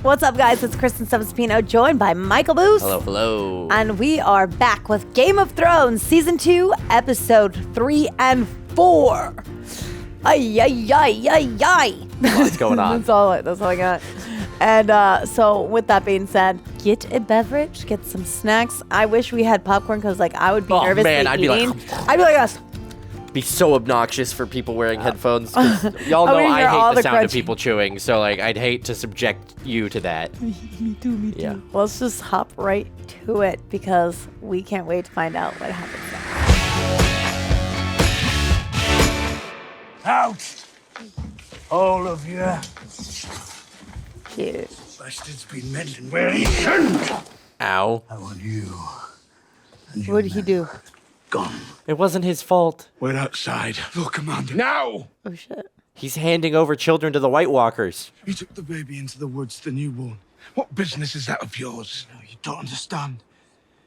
What's up, guys? It's KRISTEN joined by Michael Boose. Hello, hello. And we are back with Game of Thrones Season 2, Episode 3 and 4. Ay, ay, ay, ay, ay. What's going on? That's all I got. And so with that being said, get a beverage, get some snacks. I wish we had popcorn because I would be nervous man, eating. I'd be like us. Be so obnoxious for people wearing headphones. Y'all know I hate the sound of people chewing, so I'd hate to subject you to that. Me too. Yeah. Well, let's just hop right to it because we can't wait to find out what happens next. Out! All of you. Cute. Bastard's been meddling where he shouldn't. Ow. I want you. What did he do? Gone. It wasn't his fault. We're outside. Lord Commander. Now! Oh, shit. He's handing over children to the White Walkers. You took the baby into the woods, the newborn. What business is that of yours? No, you don't understand.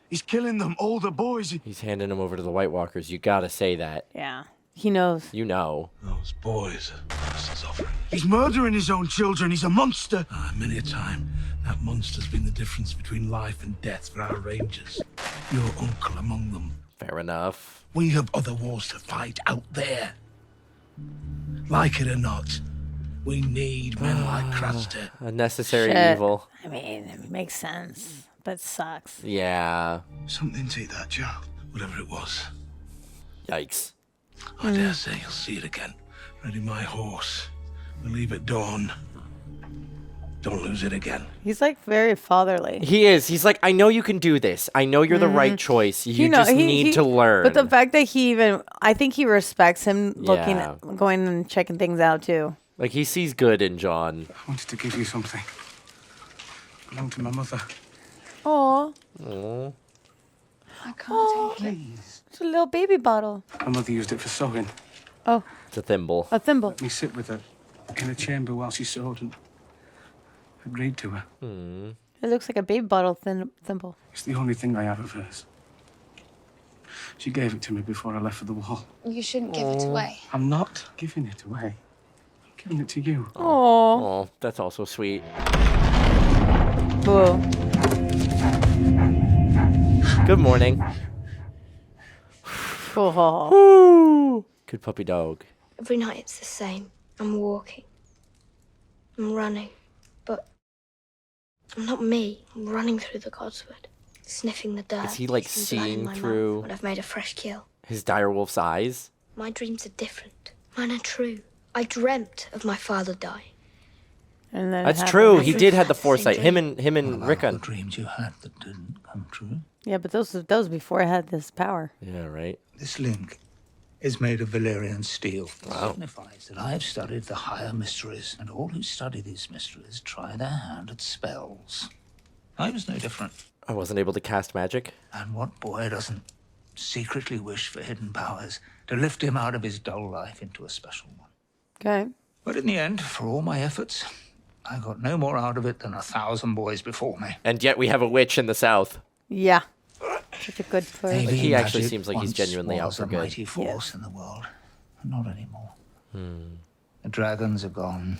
He's killing them, all the boys. He's handing them over to the White Walkers. You gotta say that. Yeah. He knows. You know. Those boys are monsters of. He's murdering his own children. He's a monster. Many a time, that monster's been the difference between life and death for our rangers. Your uncle among them. Fair enough. We have other wars to fight out there. Like it or not, we need men like KRISTEN. A necessary Shit. evil. I mean, it makes sense, but sucks. Yeah. Something to eat that, Joe. Whatever it was. Yikes. I dare say you'll see it again. Ready my horse. We'll leave at dawn. Don't lose it again. He's very fatherly. He is. He's like, I know you can do this. I know you're the right choice. You just need to learn. But the fact that I think he respects him Yeah. going and checking things out too. He sees good in Jon. I wanted to give you something. Belonged to my mother. Aw, I can't take it. Please. it's a little baby bottle. My mother used it for sewing. Oh, It's a thimble. a thimble. Let me sit with her in a chamber while she sewed and agreed to her. It looks like a baby bottle thimble. It's the only thing I have of hers. She gave it to me before I left for the wall. You shouldn't give it away. I'm not giving it away. I'm giving it to you. Aw. Oh, that's also sweet. Whoa. Good morning. Cool. Woo! Good puppy dog. Every night it's the same. I'm walking. I'm running. But I'm not me. I'm running through the godswood, sniffing the dirt. Is he, tasting blood in seeing my mouth through when I've made a fresh kill. his direwolf's eyes? My dreams are different. Mine are true. I dreamt of my father dying. And then That's it true. happened. He did have the Same foresight. dream. Him and Rickon. dreams you had that didn't come true. Yeah, but those before I had this power. Yeah, right. This link is made of Valyrian steel. Wow. It signifies that I have studied the higher mysteries, and all who study these mysteries try their hand at spells. I was no different. I wasn't able to cast magic. And what boy doesn't secretly wish for hidden powers to lift him out of his dull life into a special one? Okay. But in the end, for all my efforts, I got no more out of it than 1,000 boys before me. And yet we have a witch in the south. Yeah. Such a good person. Maybe he actually magic seems like he's once genuinely out was for a good. mighty force in the world, but not anymore. The dragons are gone.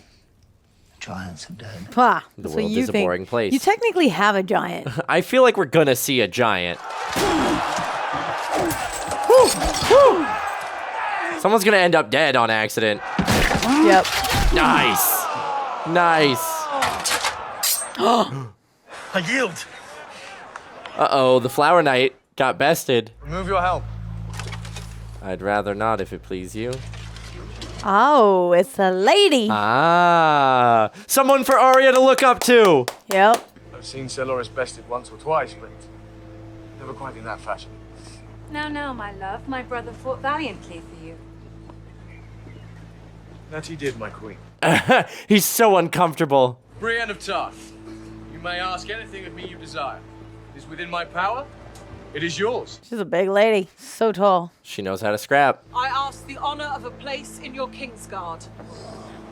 The giants are dead. Pah. The So world you is a think- boring place. You technically have a giant. I feel like we're gonna see a giant. Someone's gonna end up dead on accident. Yep. Nice. Nice. I yield. Uh-oh, the Flower Knight got bested. Remove your helm. I'd rather not, if it please you. Oh, it's a lady. Ah, someone for Arya to look up to. Yep. I've seen Sir Loras bested once or twice, but never quite in that fashion. No, my love. My brother fought valiantly for you. That he did, my queen. He's so uncomfortable. Brienne of Tarth, you may ask anything of me you desire. It is within my power. It is yours. She's a big lady. So tall. She knows how to scrap. I ask the honor of a place in your Kingsguard.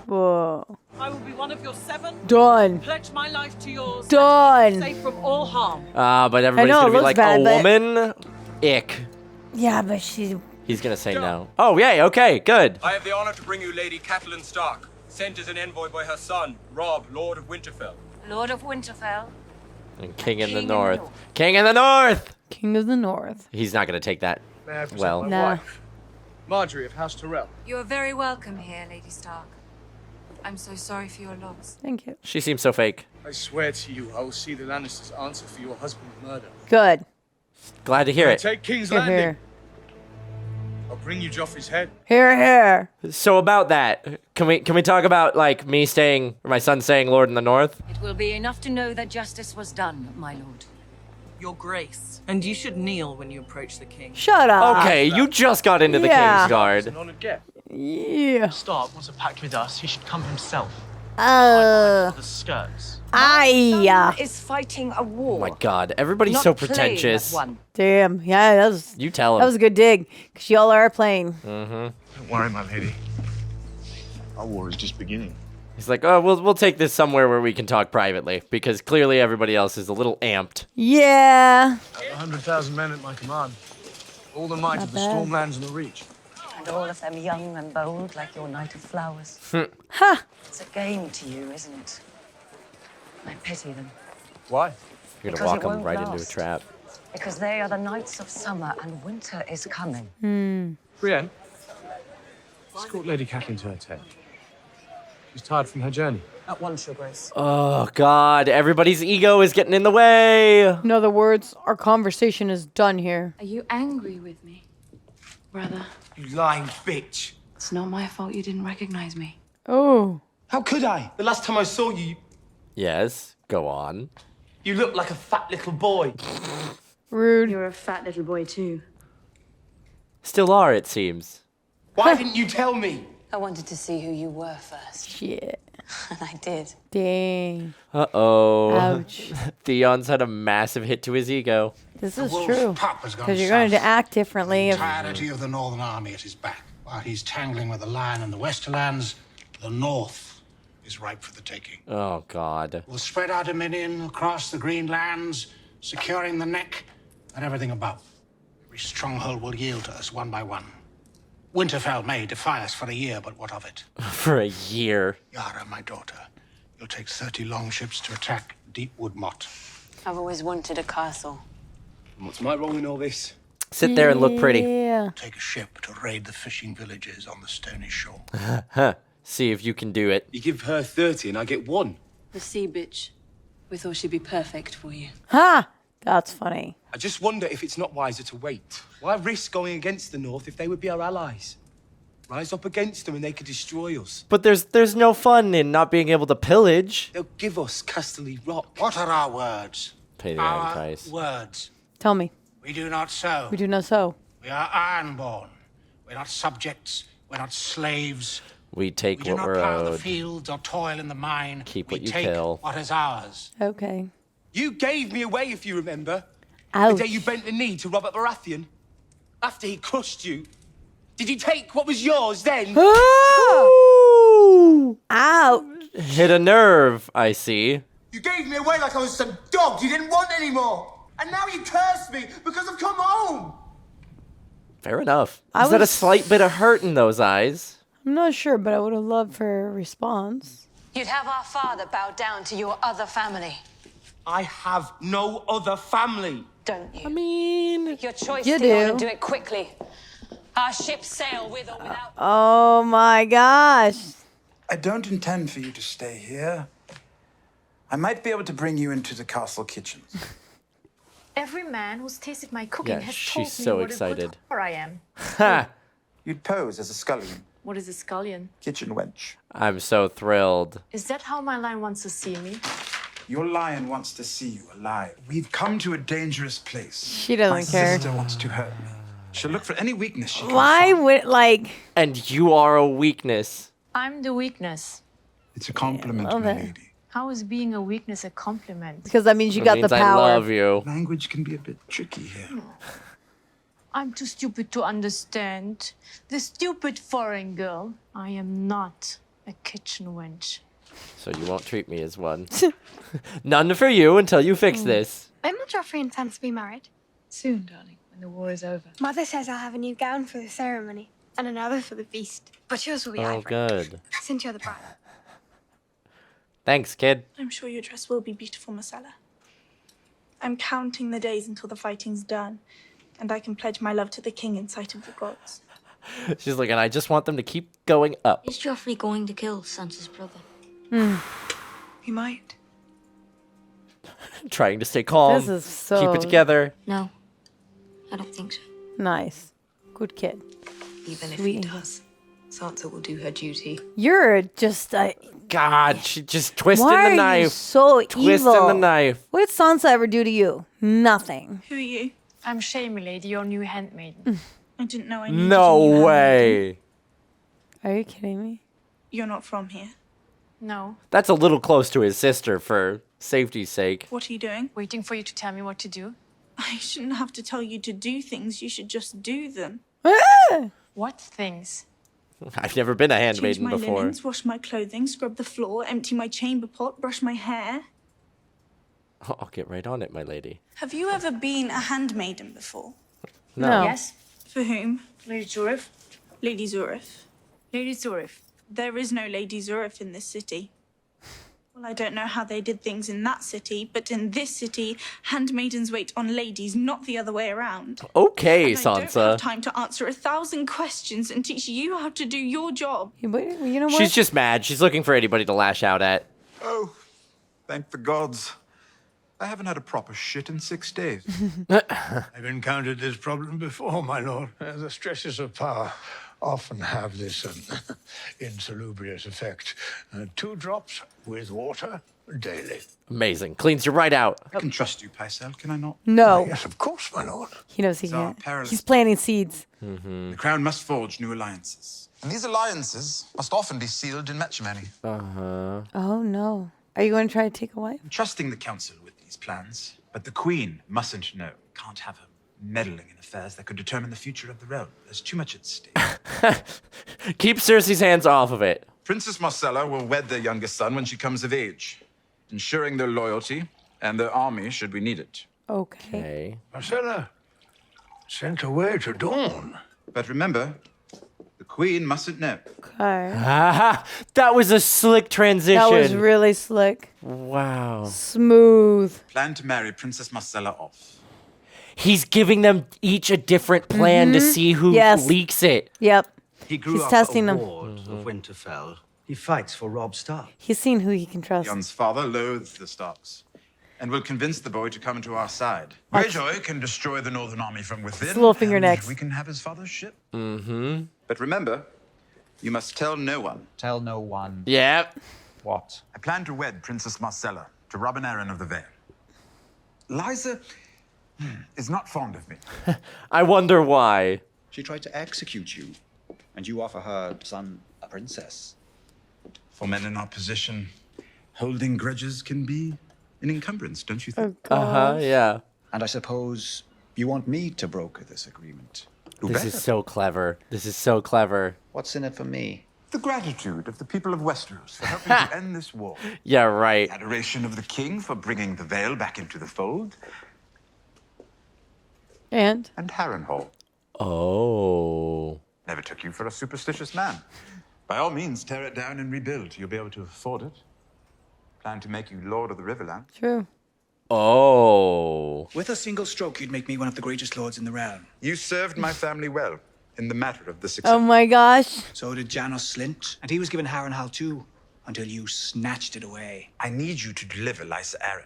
Whoa. I will be one of your 7. Done. Pledge my life to yours. Done. Safe from all harm. But everybody's know, it gonna be looks like, bad, a but- woman? Ick. Yeah, but she's... He's gonna say no. Oh, yay, okay, good. I have the honor to bring you Lady Catelyn Stark, sent as an envoy by her son, Robb, Lord of Winterfell. Lord of Winterfell. And King in the North. King in the North! King of the North. He's not going to take that May I present well. my No. wife, Marjorie of House Tyrell. You are very welcome here, Lady Stark. I'm so sorry for your loss. Thank you. She seems so fake. I swear to you, I will see the Lannisters answer for your husband's murder. Good. Glad to hear it. Take King's Here, Landing. here. I'll bring you Joffrey's head. Here, here. So about that, can we talk about like me staying, or my son staying Lord in the North? It will be enough to know that justice was done, my lord. Your grace. And you should kneel when you approach the king. Shut up. Okay, you just got into the Yeah. King's It's Guard. an honored guest. Yeah. Stark wants a pact with us. He should come himself. Uh. The skirts. Aye. Is fighting a war. Oh my God, everybody's so pretentious. Damn. Yeah, that was. You tell him. That was a good dig, cause y'all are playing. Don't worry, my lady. Our war is just beginning. He's like, oh, we'll take this somewhere where we can talk privately, because clearly everybody else is a little amped. Yeah. 100,000 men at my command. All the might Not of the bad. Stormlands and the Reach. And all of them young and bold, like your Knight of Flowers. Huh. It's a game to you, isn't it? I pity them. Why? You're Because gonna walk it them won't right into a last. trap. Because they are the Knights of Summer, and winter is coming. Brienne, escort Lady Catelyn to her tent. She's tired from her journey. At once, your grace. Oh God, everybody's ego is getting in the way. In other words, our conversation is done here. Are you angry with me, brother? You lying bitch. It's not my fault you didn't recognize me. Oh. How could I? The last time I saw you, Yes, go on. you looked like a fat little boy. Rude. You're a fat little boy too. Still are, it seems. Why didn't you tell me? I wanted to see who you were first, Shit. and I did. Dang. Uh-oh. Ouch. Theon's had a massive hit to his ego. This is wolf's true. pup has gone Because you're going to south. act differently. The If, entirety of the Northern Army at his back. While he's tangling with the Lion and the Westerlands, the North is ripe for the taking. Oh, God. We'll spread our dominion across the Green Lands, securing the neck and everything above. Every stronghold will yield to us one by one. Winterfell may defy us for a year, but what of it? For a year. Yara, my daughter, you'll take 30 longships to attack Deepwood Motte. I've always wanted a castle. What's my role in all this? Sit there and look pretty. Yeah. Take a ship to raid the fishing villages on the stony shore. Huh. See if you can do it. You give her 30 and I get 1. The sea bitch. We thought she'd be perfect for you. Ha! That's funny. I just wonder if it's not wiser to wait. Why risk going against the North if they would be our allies? Rise up against them and they could destroy us. But there's no fun in not being able to pillage. They'll give us Casterly Rock. What are our words? Pay the iron Our price. words. Tell me. We do not sow. We do not so. We are ironborn. We're not subjects. We're not slaves. We take We do what not we're plow the owed. fields or toil in the mine. Keep we what you take kill. what is ours. Okay. You gave me away, if you remember. Ouch. The day you bent the knee to Robert Baratheon. After he crushed you. Did you take what was yours then? Ooh! Ouch. Hit a nerve, I see. You gave me away like I was some dog you didn't want anymore. And now you curse me because I've come home. Fair enough. I Is that a was- slight bit of hurt in those eyes? I'm not sure, but I would have loved for a response. You'd have our father bow down to your other family, I have no other family. don't you? I mean, Your choice, You Theon, do. and do it quickly. Our ships sail with or without. Oh my gosh. I don't intend for you to stay here. I might be able to bring you into the castle kitchens. Every man who's tasted my cooking Yeah, has she's told me so what excited. a good whore I am. ha! You'd pose as a scullion, What is a scullion? kitchen wench. I'm so thrilled. Is that how my lion wants to see me? Your lion wants to see you alive. We've come to a dangerous place. She doesn't My care. sister wants to hurt me. She'll look for any weakness she can Why find. would, like... And you are a weakness. I'm the weakness. It's a compliment, love my it. lady. How is being a weakness a compliment? Because that means you It got means the I power. love you. Language can be a bit tricky here. I'm too stupid to understand. The stupid foreign girl. I am not a kitchen wench. So you won't treat me as one. None for you until you fix this. When will Joffrey intend to be married? Soon, darling, when the war is over. Mother says I'll have a new gown for the ceremony and another for the feast. But yours will be Oh, ivory, good. since you're the bride. Thanks, kid. I'm sure your dress will be beautiful, Marcella. I'm counting the days until the fighting's done, and I can pledge my love to the king in sight of the gods. She's like, and I just want them to keep going up. Is Joffrey going to kill Sansa's brother? He might. Trying to stay calm. This is so... Keep it together. No, I don't think so. Nice. Good kid. Even if Sweet. he does, Sansa will do her duty. You're just a... God, she just twisted Why the knife. Are you so evil? Twisting the knife. What did Sansa ever do to you? Nothing. Who are you? I'm Shay, milady, your new handmaiden. I didn't know I needed No a new way. Are you kidding me? You're not from here. No. That's a little close to his sister for safety's sake. What are you doing? Waiting for you to tell me what to do. I shouldn't have to tell you to do things. You should just do them. What things? I've never been a Change handmaiden my before. linens, wash my clothing, scrub the floor, empty my chamber pot, brush my hair. I'll get right on it, my lady. Have you ever been a handmaiden before? No. Yes. For whom? Lady Zurif. Lady Zurif. Lady Zurif. There is no Lady Zurif in this city. Well, I don't know how they did things in that city, but in this city, handmaidens wait on ladies, not the other way around. Okay, And I don't have Sansa. time to answer 1,000 questions and teach you how to do your job. You know what? She's just mad. She's looking for anybody to lash out at. Oh, thank the gods. I haven't had a proper shit in 6 days. I've encountered this problem before, my lord. The stresses of power often have this insalubrious effect. 2 drops with water daily. Amazing. Cleans you right out. I can trust you, Pycelle, can I not? No. Yes, of course, my lord. He knows he It's our can't. perilous- He's planting seeds. The crown must forge new alliances. And these alliances must often be sealed in matrimony. Oh, no. Are you going to try to take a wife? I'm trusting the council with these plans, but the queen mustn't know. Can't have her meddling in affairs that could determine the future of the realm. There's too much at stake. Keep Cersei's hands off of it. Princess Marcella will wed their youngest son when she comes of age, ensuring their loyalty and their army should we need it. Okay. Marcella, sent away to Dawn. But remember, the queen mustn't know. Okay. Ah, that was a slick transition. That was really slick. Wow. Smooth. Plan to marry Princess Marcella off. He's giving them each a different plan to see who leaks it. Yep. He grew He's up testing a them. ward of Winterfell. He fights for Robb Stark. He's seen who he can trust. Jon's father loathes the Starks and will convince the boy to come to our side. Greyjoy can destroy the Northern Army from within. It's little finger and necks. we can have his father's ship. Mm-hmm. But remember, you must tell no one. Tell no one. Yep. What? I plan to wed Princess Marcella to Robin Arryn of the Vale. Liza is not fond of me. I wonder why. She tried to execute you, and you offer her son a princess. For men in our position, holding grudges can be an encumbrance, don't you think? Yeah. And I suppose you want me to broker this agreement. This is so clever. This is so clever. What's in it for me? The gratitude of the people of Westeros for helping to end this war. Yeah, right. Adoration of the king for bringing the Vale back into the fold. And Harrenhal. Oh. Never took you for a superstitious man. By all means, tear it down and rebuild. You'll be able to afford it. Plan to make you Lord of the Riverland. True. Oh. With a single stroke, you'd make me one of the greatest lords in the realm. You served my family well in the matter of the success. Oh my gosh. So did Janos Slint, and he was given Harrenhal too, until you snatched it away. I need you to deliver Lysa Arryn.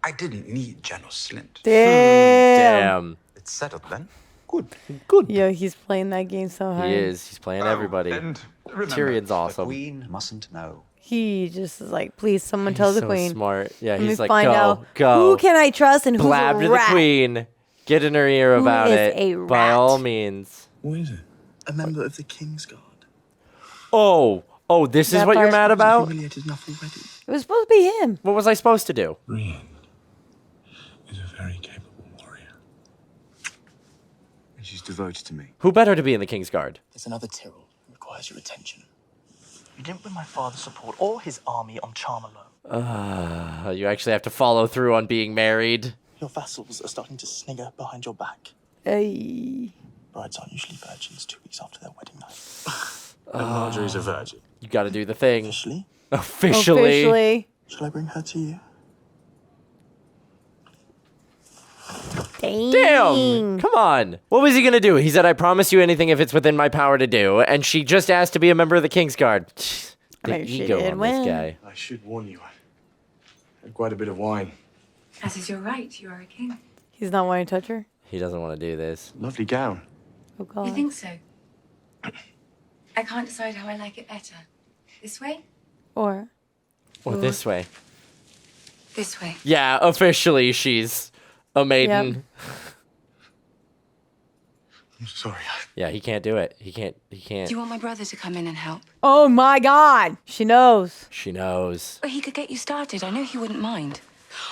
I didn't need Janos Slint. Damn. It's settled then. Good. Yo, he's playing that game so hard. He is. He's playing everybody. And remember, Tyrion's The awesome. queen mustn't know. He just is like, please, someone tell the so queen. smart. Yeah, Let he's me like, find out go. who can I trust and who's Blab a to the rat. queen. Get in her ear Who about is it. a By rat? all means. Who is it? A member of the King's Guard. Oh, this is That what you're part- mad about? Humiliated enough already. It was supposed to be him. What was I supposed to do? Brienne is a very capable warrior. And she's devoted to me. Who better to be in the King's Guard? There's another Tyrrell who requires your attention. You didn't win my father's support or his army on charm alone. You actually have to follow through on being married. Your vassals are starting to snigger behind your back. Hey. Brides aren't usually virgins 2 weeks after their wedding night. And Marjorie's a virgin. You gotta do the thing. Officially, Officially. Shall I bring her to you? Damn! Come on. What was he gonna do? He said, I promise you anything if it's within my power to do. And she just asked to be a member of the Kingsguard. The ego on this guy. I should warn you. I had quite a bit of wine. As is your right, you are a king. He's not wanting to touch her? He doesn't want to do this. Lovely gown. Oh, God. You think so? I can't decide how I like it better. This way? Or this way. This way. Yeah, officially she's a maiden. Yep. I'm sorry. Yeah, he can't do it. He can't. Do you want my brother to come in and help? Oh, my God. She knows. She knows. Or he could get you started. I know he wouldn't mind.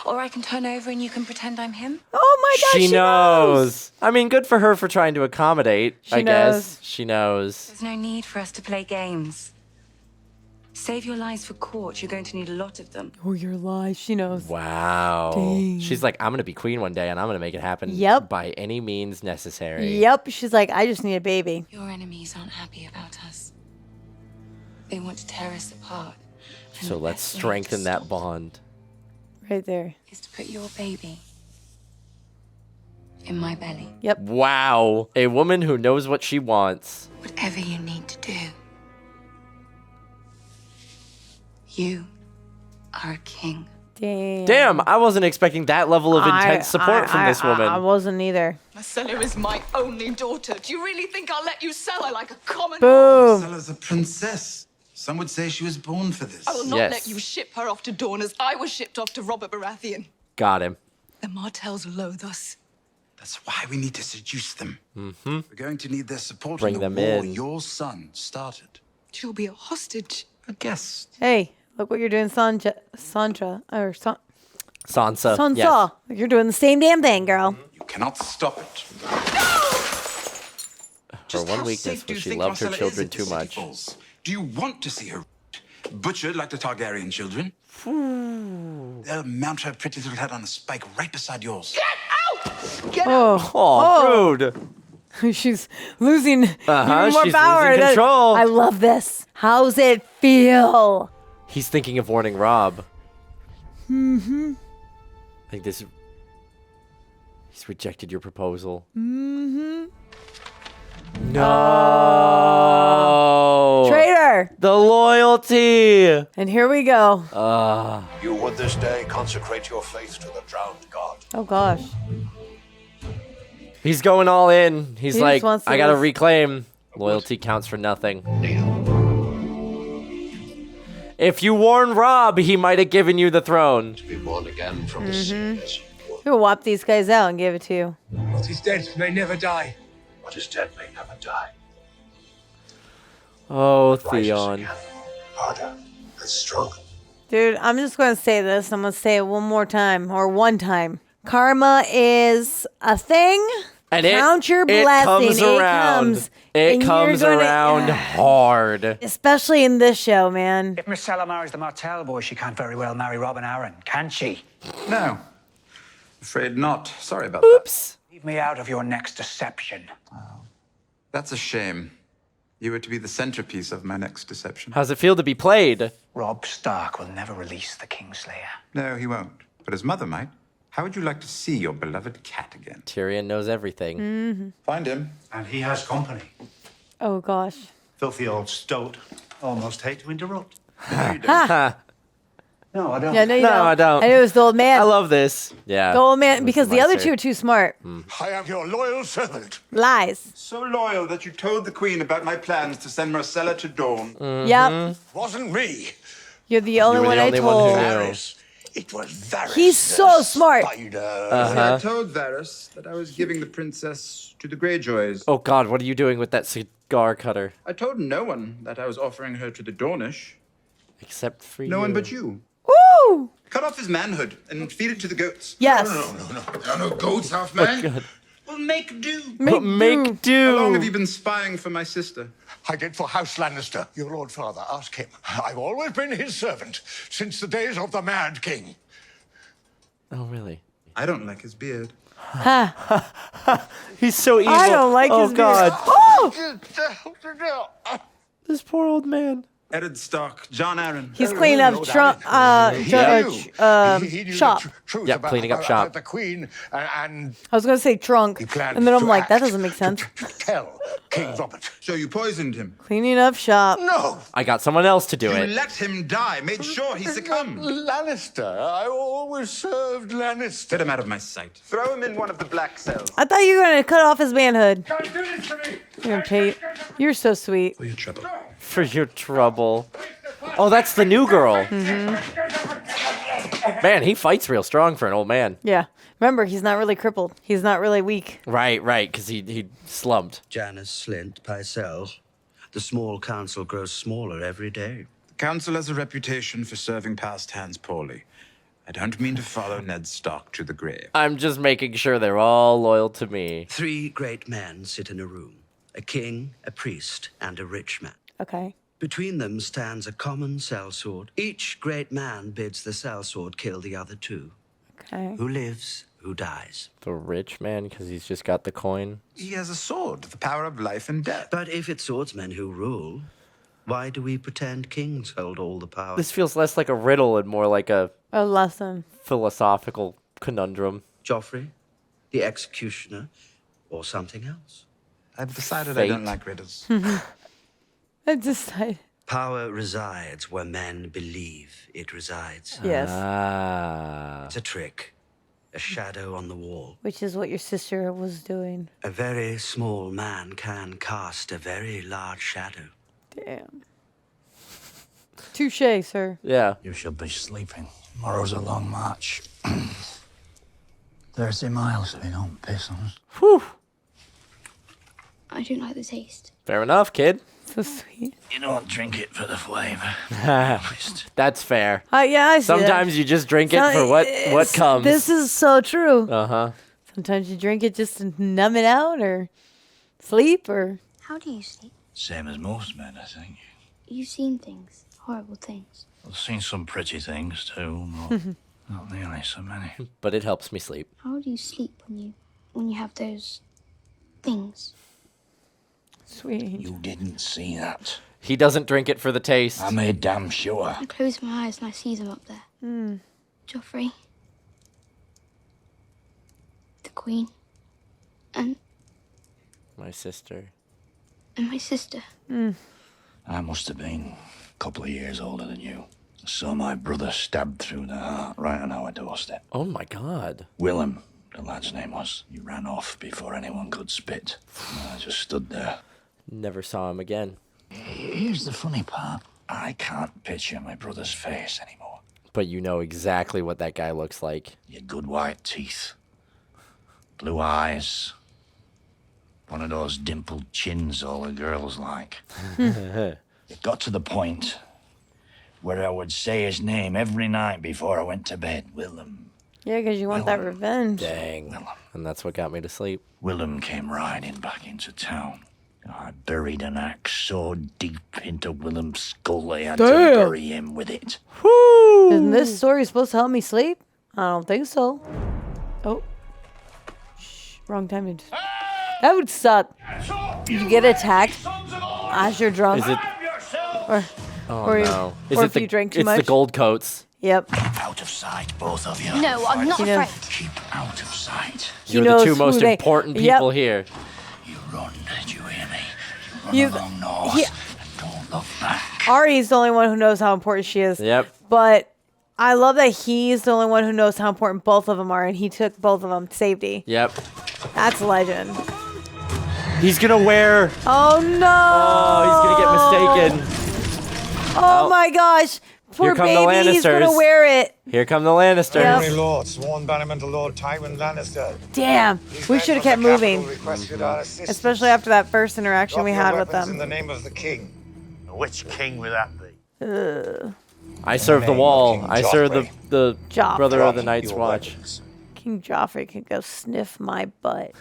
Or I can turn over and you can pretend I'm him. Oh, my God, she knows. I mean, good for her for trying to accommodate, I guess. She knows. There's no need for us to play games. Save your lies for court. You're going to need a lot of them. Oh, your lies. She knows. Wow. Dang. She's like, I'm going to be queen one day and I'm going to make it happen Yep. by any means necessary. Yep. She's like, I just need a baby. Your enemies aren't happy about us. They want to tear us apart. So let's strengthen that bond. Right there. Is to put your baby in my belly. Yep. Wow. A woman who knows what she wants. Whatever you need to do. You are a king. Damn, I wasn't expecting that level of intense support from this woman. I wasn't either. Marcella is my only daughter. Do you really think I'll let you sell her like a common... Boom. Marcella's a princess. Some would say she was born for this. I will not let you ship her off to Dawn as I was shipped off to Robert Baratheon. Got him. The Martells loathe us. That's why we need to seduce them. Mm-hmm. We're going to need their support Bring in the them war in. your son started. She'll be a hostage. A guest. Hey, look what you're doing, Sansa. Or Sansa. Sansa. Yes. You're doing the same damn thing, girl. You cannot stop it. Her one weakness was she loved her children too much. Do you want to see her butchered like the Targaryen children? They'll mount her pretty little head on a spike right beside yours. Get out! Get out! Oh, rude. She's losing even more she's power. losing control. I love this. How's it feel? He's thinking of warning Rob. Mm-hmm. I think this... He's rejected your proposal. Mm-hmm. No! Traitor! The loyalty! And here we go. You would this day consecrate your faith to the drowned god. Oh, gosh. He's going all in. He's He like, just wants to I gotta lose. reclaim. Loyalty counts for nothing. If you warn Rob, he might have given you the throne. To be born again from the sea as you would. We'll whop these guys out and give it to you. What is dead may never die. What is dead may never die. Oh, Theon. Harder and stronger. Dude, I'm just going to say this. I'm going to say it one more time, or one time. Karma is a thing. And Count your it blessing. comes around. It and comes you're gonna- around hard. Especially in this show, man. If Marcella marries the Martell boy, she can't very well marry Rob and Aaron, can she? No. Afraid not. Sorry about that. Oops. Leave me out of your next deception. That's a shame. You were to be the centerpiece of my next deception. How's it feel to be played? Rob Stark will never release the Kingslayer. No, he won't. But his mother might. How would you like to see your beloved cat again? Tyrion knows everything. Mm-hmm. Find him. And he has company. Oh, gosh. Filthy old stoat. Almost hate to interrupt. No, I don't. Yeah, no, you No, don't. I don't. I knew it was the old man. I love this. Yeah. The old man, because the other nicer. two are too smart. I am your loyal servant. Lies. So loyal that you told the queen about my plans to send Marcella to Dawn. Yep. Wasn't me. You're the only one I told. Varys. It was Varys. He's so smart. I told Varys that I was giving the princess to the Greyjoys. Oh, God, what are you doing with that cigar cutter? I told no one that I was offering her to the Dornish. Except for you. No one but you. Woo! Cut off his manhood and feed it to the goats. Yes. No. There are no goats, half man. God. Well, make do. Make do. How long have you been spying for my sister? I did for House Lannister, your lord father. Ask him. I've always been his servant since the days of the Mad King. Oh, really? I don't like his beard. He's so evil. I don't like his God. beard. Oh! This poor old man. Eddard Stark, John Arryn. He's cleaning up shop. Yep, cleaning up shop. The Queen and I was gonna say trunk, and then I'm like, that doesn't make sense. tell King Robert. So you poisoned him? Cleaning up shop. No. I got someone else to do You it. let him die, made sure he succumbed. Lannister. I always served Lannister. Get him out of my sight. Throw him in one of the black cells. I thought you were gonna cut off his manhood. Don't do this to me. You're gonna pay. You're so sweet. For your trouble. For your trouble. Oh, that's the new girl. Man, he fights real strong for an old man. Yeah. Remember, he's not really crippled. He's not really weak. Right, because he slumped. Janus, Slint, Pycelle. The small council grows smaller every day. The council has a reputation for serving past hands poorly. I don't mean to follow Ned Stark to the grave. I'm just making sure they're all loyal to me. 3 great men sit in a room. A king, a priest, and a rich man. Okay. Between them stands a common sellsword. Each great man bids the sellsword kill the other 2. Okay. Who lives, who dies. The rich man, because he's just got the coin. He has a sword, the power of life and death. But if it's swordsmen who rule, why do we pretend kings hold all the power? This feels less like a riddle and more like a lesson. Philosophical conundrum. Joffrey, the executioner, or something else? I've decided I don't like riddles. I decided. Power resides where men believe it resides. Yes. It's a trick. A shadow on the wall. Which is what your sister was doing. A very small man can cast a very large shadow. Damn. Touche, sir. Yeah. You should be sleeping. Tomorrow's a long march. 30 miles if you don't piss on us. Whew. I don't like the taste. Fair enough, kid. So sweet. You don't drink it for the flavor. That's fair. Yeah, I see Sometimes that. you just drink it for what comes. This is so true. Uh-huh. Sometimes you drink it just to numb it out or sleep or... How do you sleep? Same as most men, I think. You've seen things. Horrible things. I've seen some pretty things too, but not nearly so many. But it helps me sleep. How do you sleep when you have those things? Sweet. You didn't see that. He doesn't drink it for the taste. I made damn sure. I close my eyes and I see them up there. Joffrey. The Queen. And My sister. my sister. I must have been a couple of years older than you. Saw my brother stabbed through the heart right on our doorstep. Oh my God. Willem, the lad's name was. He ran off before anyone could spit. I just stood there. Never saw him again. Here's the funny part. I can't picture my brother's face anymore. But you know exactly what that guy looks like. He had good white teeth. Blue eyes. One of those dimpled chins all the girls like. It got to the point where I would say his name every night before I went to bed. Willem. Yeah, because you want that revenge. Dang. And that's what got me to sleep. Willem came riding back into town. I buried an axe so deep into Willem's skull I had to bury him with it. Woo! Isn't this story supposed to help me sleep? I don't think so. Oh. Shh, wrong time. That would suck. You get attacked as you're drunk. Is it? Or no. Or if you drink too much. It's the gold coats. Yep. Out of sight, both of you. No, I'm not afraid. Keep out of sight. You're the two most important people here. You run, did you hear me? You run along north and don't look back. Arya's the only one who knows how important she is. Yep. But I love that he's the only one who knows how important both of them are, and he took both of them to safety. Yep. That's a legend. He's gonna wear. Oh no! Oh, he's gonna get mistaken. Oh my gosh! Poor baby, he's gonna wear it. Here come the Lannisters. Henry Lord, sworn bannerman to Lord Tywin Lannister. Damn, we should have kept moving. Requested our assistance. Especially after that first interaction Drop we your had with weapons them. in the name of the king. Which king will that be? I serve the wall. I serve the Joffrey. brother of the Night's Watch. King Joffrey can go sniff my butt.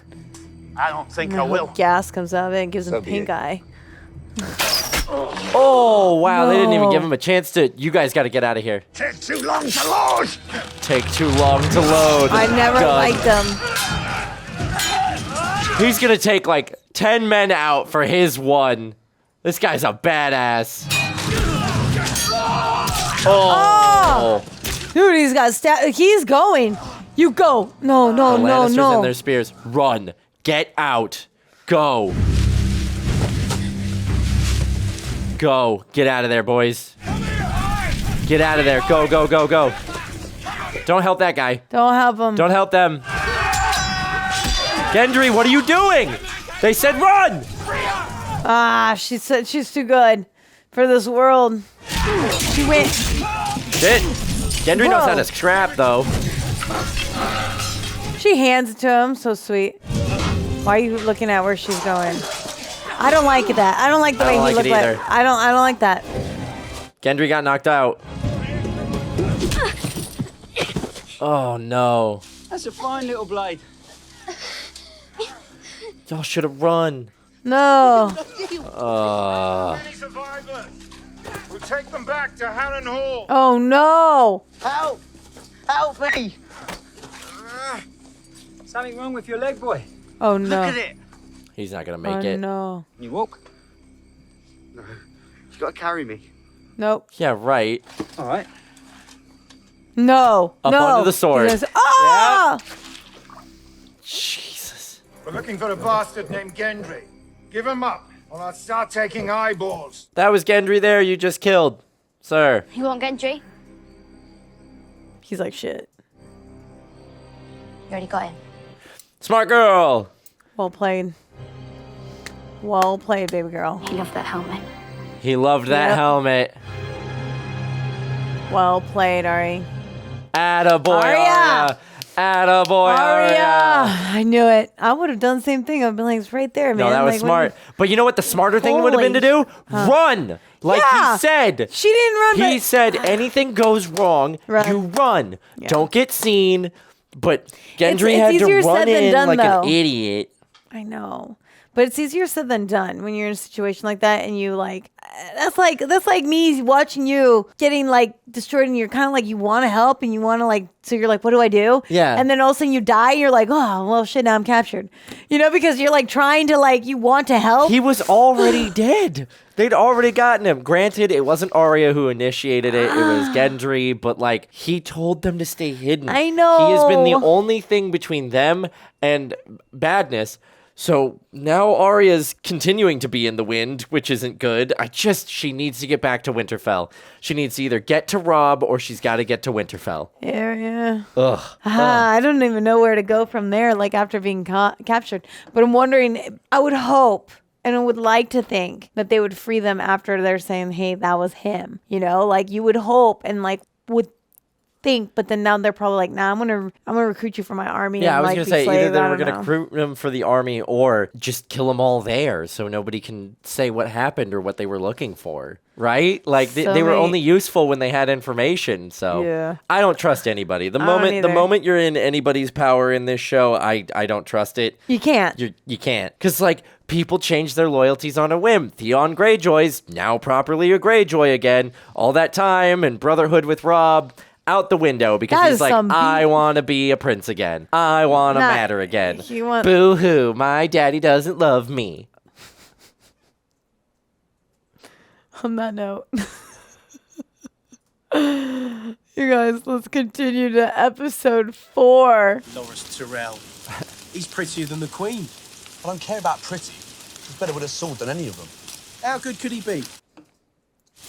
I don't think And I then will. gas comes out of it and gives him pink eye. Oh, wow. They didn't even No. give him a chance to. You guys got to get out of here. Take too long to load. Take too long to load. I never Done. liked them. He's going to take like 10 men out for his one. This guy's a badass. Oh. Dude, he's got he's going. You go. No, no, The no, Lannisters no. and their spears. Run. Get out. Go. Go. Get out of there, boys. Get out of there. Go, go, go, go. Don't help that guy. Don't help him. Don't help them. Gendry, what are you doing? They said run. Ah, she said she's too good for this world. She went. Shit. Gendry knows how to scrap, though. She hands it to him. So sweet. Why are you looking at where she's going? I don't like that. I don't like the way he looked like. I don't like that. Gendry got knocked out. Oh no. That's a fine little blade. Y'all should have run. No. We'll take them back to Harrenhal. Oh no. Help! Help me! Something wrong with your leg, boy. Oh no. Look at it. He's not gonna make it. No. Can you walk? No. You've got to carry me. Nope. Yeah, right. All right. No. Up no. onto the sword. Ah! Jesus. We're looking for a bastard named Gendry. Give him up, or I'll start taking eyeballs. That was Gendry there you just killed, sir. You want Gendry? He's like shit. You already got him. Smart girl. Well played. Well played, baby girl. He loved that helmet. He loved that helmet. Well played, Ari. Attaboy, Arya. Arya. Attaboy, Arya. Arya. I knew it. I would have done the same thing. I'd been like, it's right there, man. No, that was like, smart. But you know what the smarter thing would have been to do? Run. Like Yeah. he said. She didn't run. He said anything goes wrong, you run. Don't get seen. But Gendry It's had to easier said run than in done, like though. an idiot. I know. But it's easier said than done when you're in a situation like that and you like that's like me watching you getting like destroyed and you're kind of like you want to help and you want to like so you're like what do I do? Yeah. And then all of a sudden you die and you're like oh well shit now I'm captured. You know because you're like trying to like you want to help. He was already dead. They'd already gotten him. Granted, it wasn't Arya who initiated it. It was Gendry, but like he told them to stay hidden. I know. He has been the only thing between them and badness. So now Arya's continuing to be in the wind, which isn't good. She needs to get back to Winterfell. She needs to either get to Robb or she's got to get to Winterfell. Yeah. Ugh. I don't even know where to go from there, like after being captured. But I'm wondering, I would hope and I would like to think that they would free them after they're saying, hey, that was him. You know, like you would hope and like would think, but then now they're probably like, nah, I'm gonna recruit you for my army. Yeah, and, I was like, gonna be say slave. either they I were don't gonna know. recruit them for the army or just kill them all there, so nobody can say what happened or what they were looking for, right? Like they were only useful when they had information. So Yeah. I don't trust anybody. The I don't moment either. you're in anybody's power in this show, I don't trust it. You can't. You can't, because like people change their loyalties on a whim. Theon Greyjoy's now properly a Greyjoy again. All that time and brotherhood with Robb. Out the window because That he's is like, some I want to be a prince again. I want to Not- matter again. you want- Boo hoo, my daddy doesn't love me. On that note, you guys, let's continue to episode 4. Loras Tyrell. He's prettier than the Queen. I don't care about pretty. He's better with a sword than any of them. How good could he be?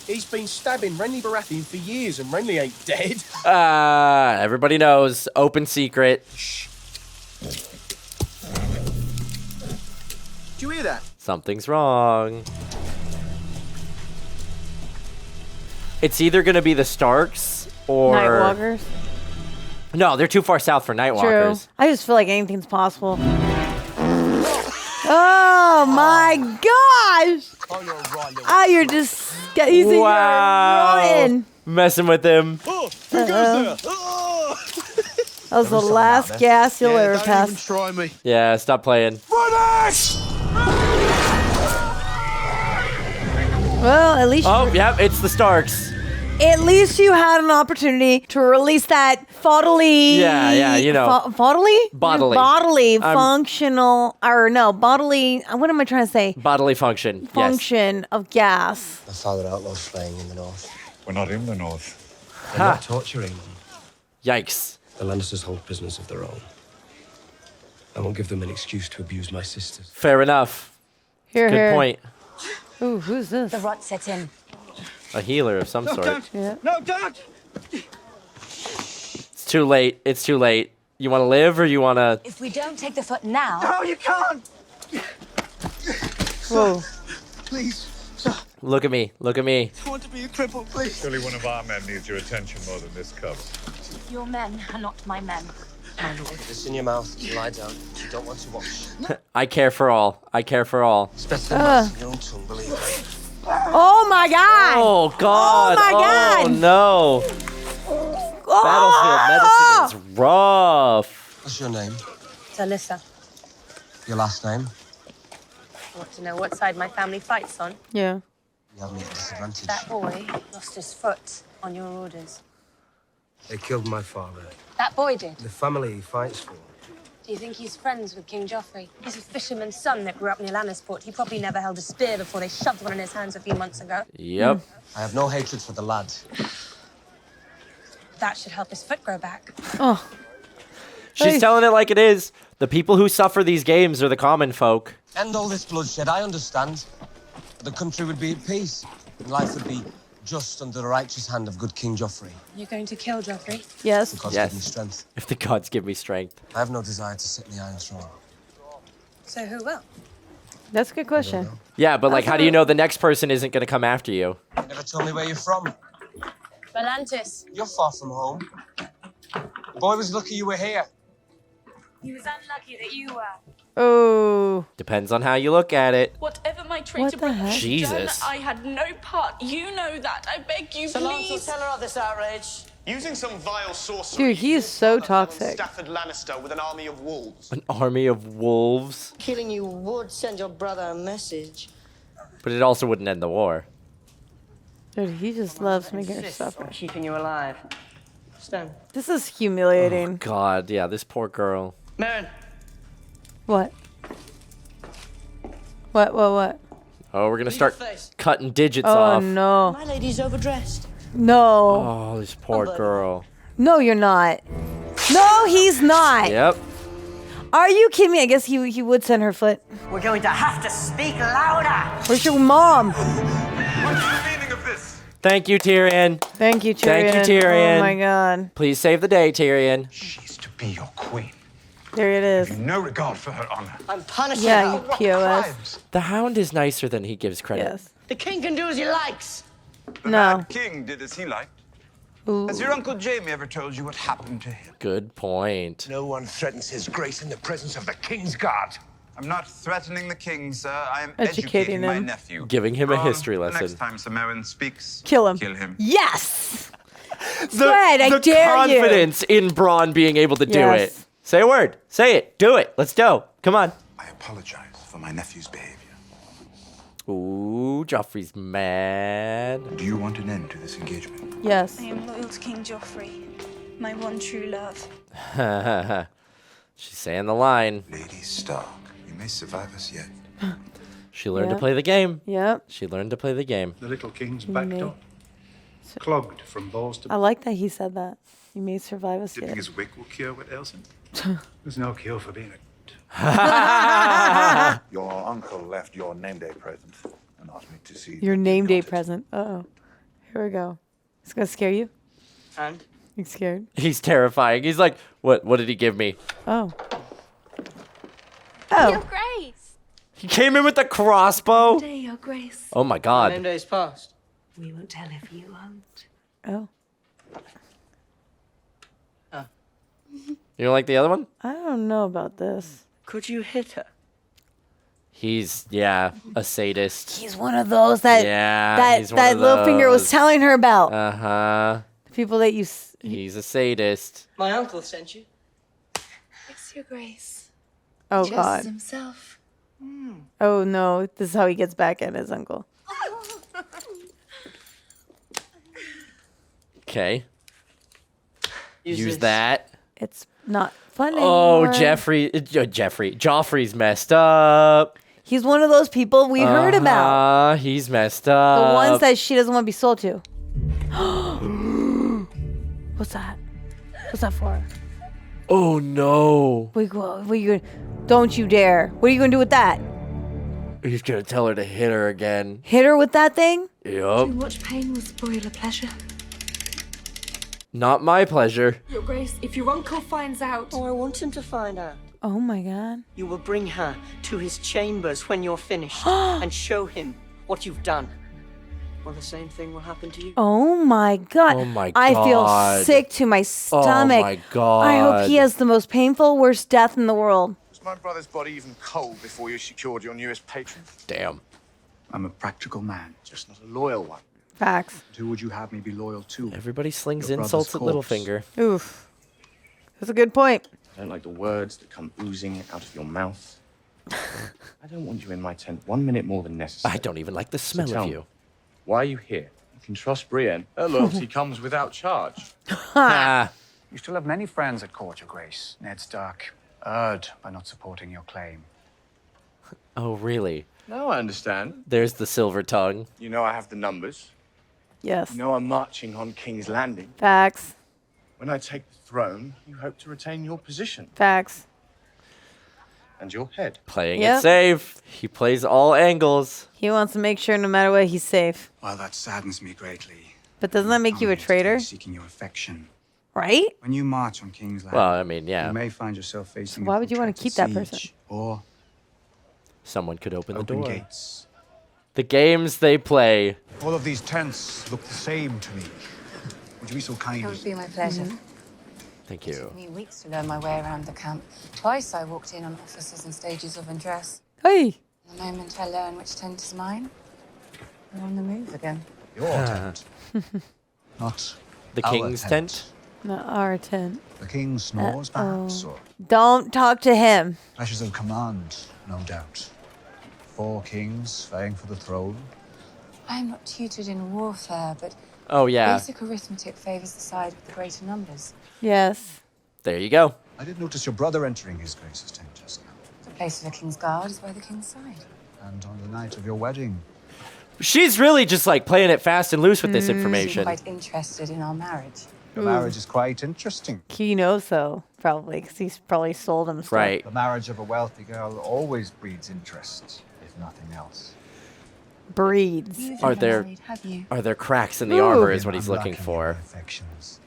He's been stabbing Renly Baratheon for years and Renly ain't dead. Everybody knows. Open secret. Do you hear that? Something's wrong. It's either going to be the Starks or... Nightwalkers. No, they're too far south for True. Nightwalkers. I just feel like anything's possible. Oh my gosh! Oh, you're just easy. Wow. Ryan. Messing with him. That was the last gas you'll ever pass. Try me. Yeah, stop playing. Well, at least Oh, yep, it's the Starks. at least you had an opportunity to release that bodily. Yeah, you know. Bodily. Bodily. Functional or no bodily. What am I trying to say? Bodily function. Yes. Function of gas. My father outlawed flying in the north. We're not in the north. I'm not torturing them. Yikes. The Lannisters hold prisoners of their own. I won't give them an excuse to abuse my sisters. Fair enough. Here, Good here. point. Ooh, who's this? The rot set in. A healer of some No, sort. don't. Yeah. No, don't. It's too late. It's too late. You want to live or you want to... If we don't take the foot now... No, you can't. Whoa. Please, sir. Look at me. Look at me. I want to be a cripple, please. Surely one of our men needs your attention more than this cub. Your men are not my men. My lord. Put this in your mouth. Lie down. You don't want to watch. I care for all. I care for all. It's better than biting your own tongue, believe me. Oh my God! Oh God! Oh my God! Oh no! Battlefield medicine is rough. What's your name? It's Alyssa. Your last name? I want to know what side my family fights on. Yeah. You have me at disadvantage. That boy lost his foot on your orders. They killed my father. That boy did. The family he fights for. Do you think he's friends with King Joffrey? He's a fisherman's son that grew up near Lannisport. He probably never held a spear before they shoved one in his hands a few months ago. Yep. I have no hatred for the lad. That should help his foot grow back. Oh. She's telling it like it is. The people who suffer these games are the common folk. End all this bloodshed, I understand. The country would be at peace, and life would be just under the righteous hand of good King Joffrey. You're going to kill Joffrey? Yes. The gods give me strength. If the gods give me strength. I have no desire to sit in the Iron Throne. So who will? That's a good question. Yeah, but like, how do you know the next person isn't going to come after you? Never told me where you're from. Volantis. You're far from home. The boy was lucky you were here. He was unlucky that you were. Oh. Depends on how you look at it. Whatever my traitor brother has Jesus. done, I had no part. You know that. I beg you, please. tell her of this outrage. Using some vile sorcery. Dude, he is so toxic. Stafford Lannister with an army of wolves. An army of wolves. Killing you would send your brother a message. But it also wouldn't end the war. Dude, he just loves making her Insist suffer. on keeping you alive. Stand. This is humiliating. God, yeah, this poor girl. Merrin. What? What? Oh, we're going to start cutting digits Oh, off. no. My lady's overdressed. No. Oh, this poor girl. No, you're not. No, he's not. Yep. Are you kidding me? I guess he would send her foot. We're going to have to speak louder. Where's your mom? What's the meaning of this? Thank you, Tyrion. Thank you, Tyrion. Thank you, Tyrion. Oh my God. Please save the day, Tyrion. She's to be your queen. There it is. No regard for her honor. I'm punishing Yeah, her. you POS. The Hound is nicer than he gives credit. Yes. The king can do as he likes. The No. Mad King did as he liked. Ooh. Has your Uncle Jamie ever told you what happened to him? Good point. No one threatens his grace in the presence of the King's Guard. I'm not threatening the king, sir. I am Educating educating my him. nephew. Giving him a Ron, history the lesson. Next time Sir Meryn speaks, Kill him. Kill him. Yes. Fred, I the dare you. confidence in Braun being able to do Yes. it. Say a word. Say it. Do it. Let's go. Come on. I apologize for my nephew's behavior. Ooh, Joffrey's mad. Do you want an end to this engagement? Yes. I am loyal to King Joffrey, my one true love. She's saying the line. Lady Stark, you may survive us yet. She learned to Yeah. play the game. Yep. She learned to play the game. The little king's You back may- door. Clogged from balls to... I like that he said that. You may survive us Do you think yet. his wick will cure what ails him? There's no cure for being a... Your uncle left your name day present and asked me to see. Your name day present. Uh-oh. Here we go. It's gonna scare you? And? You scared? He's terrifying. He's like, what did he give me? Oh. Your Grace. He came in with the crossbow? Day, Your Grace. Oh my God. Name day's past. We won't tell if you won't. Oh. You don't like the other one? I don't know about this. Could you hit her? He's, yeah, a sadist. He's one of those that Yeah, he's one that of Littlefinger was those. telling her about. Uh-huh. The people that you He's a sadist. My uncle sent you. Yes, Your Grace. Oh Just God. himself. Oh no, this is how he gets back at his uncle. Okay. Use this. that. It's not fun Oh, anymore. Joffrey's messed up. He's one of those people we heard about. He's messed up. The ones that she doesn't want to be sold to. What's that? What's that for? Oh no. What are you gonna? Don't you dare! What are you gonna do with that? He's gonna tell her to hit her again. Hit her with that thing? Yup. Too much pain will spoil a pleasure. Not my pleasure. Your Grace, if your uncle finds out... Oh, I want him to find out. Oh my god. You will bring her to his chambers when you're finished and show him what you've done. Well, the same thing will happen to you. Oh my god. Oh my I God. feel sick to my stomach. Oh my god. I hope he has the most painful, worst death in the world. Was my brother's body even cold before you secured your newest patron? Damn. I'm a practical man, just not a loyal one. Facts. And who would you have me be loyal to? Everybody slings Your insults at brother's corpse. Littlefinger. Oof. That's a good point. I don't like the words that come oozing out of your mouth. I don't want you in my tent 1 minute more than necessary. I don't even like the smell tell of me, you. Why are you here? You can trust Brienne. Her loyalty comes without charge. You still have many friends at court, Your Grace. Ned Stark erred by not supporting your claim. Oh, really? No, I understand. There's the silver tongue. You know I have the numbers. Yes. You know I'm marching on King's Landing. Facts. When I take the throne, you hope to retain your position Facts. and your head. Playing Yep. it safe. He plays all angles. He wants to make sure no matter what, he's safe. While that saddens me greatly, But doesn't that make you a traitor? seeking your affection. Right? When you march on King's Landing, Well, I mean, yeah. you may find yourself facing. Why would you want to keep that person? Or Someone could open the open door. gates. The games they play. All of these tents look the same to me. Would you be so kind It as... would be my pleasure. Thank It you. took me weeks to learn my way around the camp. Twice I walked in on officers and stages of undress. Hey. The moment I learn which tent is mine, we're on the move again. Your tent. Not The our king's tent? Not our tent. The king snores, perhaps, or Don't talk to him. flashes of command, no doubt. 4 kings vying for the throne. I am not tutored in warfare, but Oh, yeah. basic arithmetic favors the side of the greater numbers. Yes. There you go. I did notice your brother entering his grace's tent just now. The place of a king's guard is by the king's side. And on the night of your wedding. She's really just like playing it fast and loose with this She's information. quite interested in our marriage. The marriage is quite interesting. He knows so, probably, because he's probably sold him stuff. Right. The marriage of a wealthy girl always breeds interest, if nothing else. Breeds. You Are haven't there married, have you? are there cracks in the Ooh. armor is what he's I'm looking lacking in for. affections.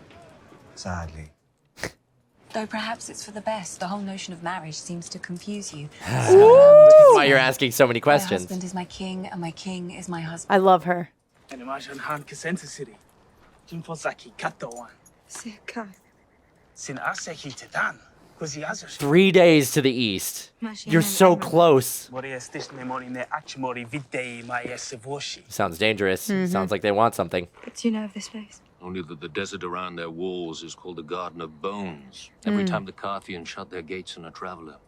Sadly. Though perhaps it's for the best. The whole notion of marriage seems to confuse you. This is why you're asking so many My questions. husband is my king, and my king is my husband. I love her. Sin aseki tetan, kuzi azar. 3 days to the east. You're so close. Sounds dangerous. Sounds like they want something. What do you know of this place? Only that the desert around their walls is called the Garden of Bones. Every time the Qarthians shut their gates on a traveler,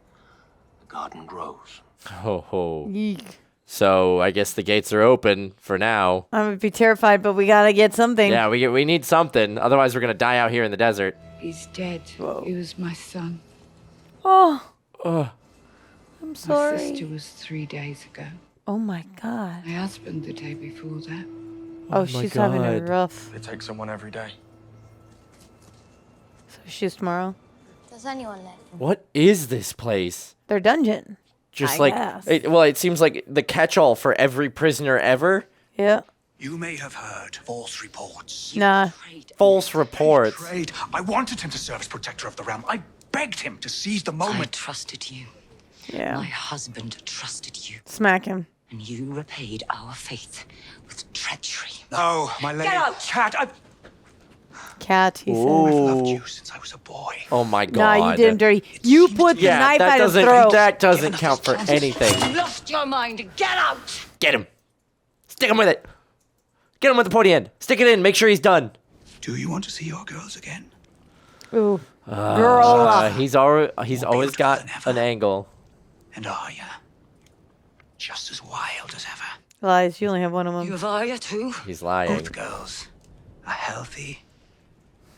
the garden grows. Ho ho. Yeek. So I guess the gates are open for now. I would be terrified, but we gotta get something. Yeah, we need something. Otherwise, we're gonna die out here in the desert. He's dead. He was my son. Oh, Ugh. I'm My sorry. sister was 3 days ago. Oh my god. My husband the day before that. Oh, my she's having a God. rough. They take someone every day. So she's tomorrow. Does anyone live? What is this place? Their dungeon. Just I like guess. it seems like the catch-all for every prisoner ever. Yeah. You may have heard false reports. Nah. False reports. Betrayed. I wanted him to serve as protector of the realm. I begged him to seize the I moment. trusted you. Yeah. My husband trusted you. Smack him. And you repaid our faith with treachery. No, my lady. Get out! Cat, Cat, he said. I've loved you since I was a boy. Oh my god. Nah, you did him dirty. You put the knife at his throat. That doesn't count for anything. You lost your mind. Get out! Get him. Stick him with it. Get him with the pointy end. Stick it in. Make sure he's done. Do you want to see your girls again? Ooh. Girl. He's always got an angle. And Arya, just as wild as ever. Lies, you only have one of them. You have Arya too? He's lying. Both girls are healthy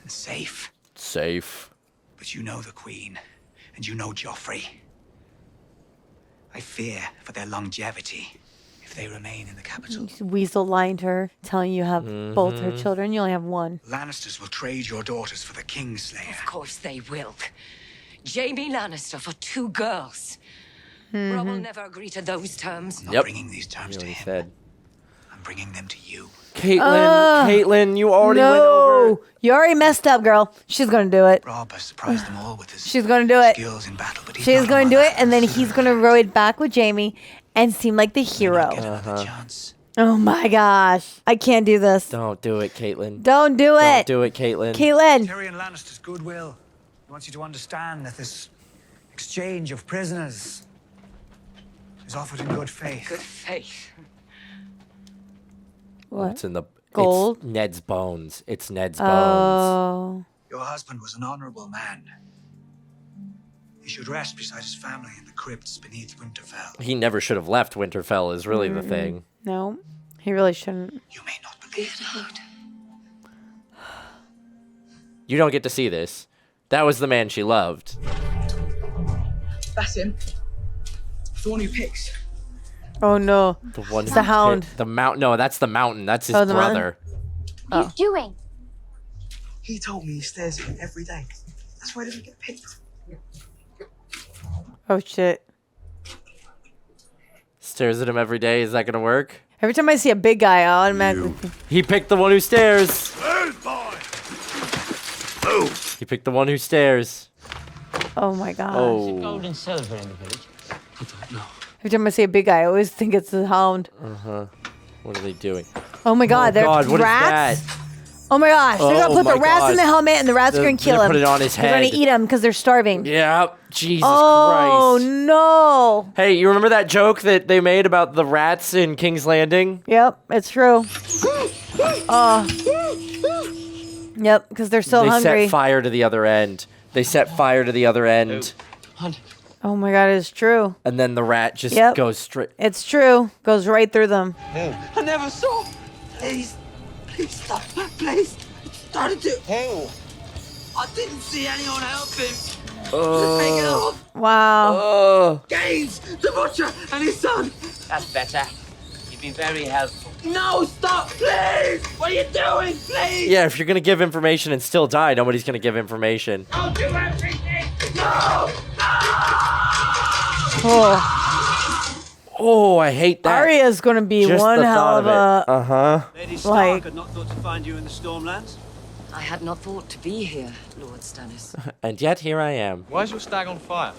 and safe. Safe. But you know the Queen, and you know Joffrey. I fear for their longevity if if they remain in the capital. Weasel lying to her, telling you have both her children. You only have one. Lannisters will trade your daughters for the Kingslayer. Of course they will. Jaime Lannister for 2 girls. Rob will never agree to those terms. I'm not bringing these terms to him. Said. I'm bringing them to you. Catelyn, you already went over. You already messed up, girl. She's gonna do it. Rob has surprised them all with his She's gonna do it. skills in battle, but he's She's not gonna do it, and then he's gonna row it back with Jaime and seem like the hero. Oh my gosh. I can't do this. Don't do it, Catelyn. Don't do it. Don't do it, Catelyn. Catelyn. Tyrion Lannister's goodwill. He wants you to understand that this exchange of prisoners is offered in good faith. Good faith. What? It's in the Gold? It's Ned's bones. It's Ned's bones. Oh. Your husband was an honorable man. He should rest beside his family in the crypts beneath Winterfell. He never should have left Winterfell is really the thing. No, he really shouldn't. You may not believe it. You don't get to see this. That was the man she loved. That's him. The one who picks. Oh no. The one It's the Hound. The mountain. No, that's the mountain. That's his Oh, the brother. What are you doing? He told me he stares at him every day. That's why he doesn't get picked. Oh shit. Stares at him every day. Is that gonna work? Every time I see a big guy, I automatically think, He picked the one who stares. He picked the one who stares. oh my gosh. Oh. Gold and silver in the village. I don't know. Every time I see a big guy, I always think it's the Hound. What are they doing? Oh my god, they're God, what is rats. that? Oh my gosh, they're gonna Oh put the my rats in God. the helmet and the rats are They're gonna kill gonna him. put it on his They're gonna head. eat him because they're starving. Yeah. Jesus Oh Christ. no. Hey, you remember that joke that they made about the rats in King's Landing? Yep, it's true. Yep, because they're so they hungry. set fire to the other end. They set fire to the other end. Oh my god, it's true. And then the rat just Yep. goes straight. It's true. Goes right through them. I never saw. Please. Please stop. Please. It started to. Who? I didn't see anyone help him. Oh. Take it off. Wow. Gaines, the butcher, and his son. That's better. You've been very helpful. No, stop, please. What are you doing, please? Yeah, if you're gonna give information and still die, nobody's gonna give information. I'll do everything. No. Oh, I hate that. Arya's gonna be Just one the hell thought of a. Lady Like- Stark had not thought to find you in the Stormlands. I had not thought to be here, Lord Stannis. And yet here I am. Why is your stag on fire?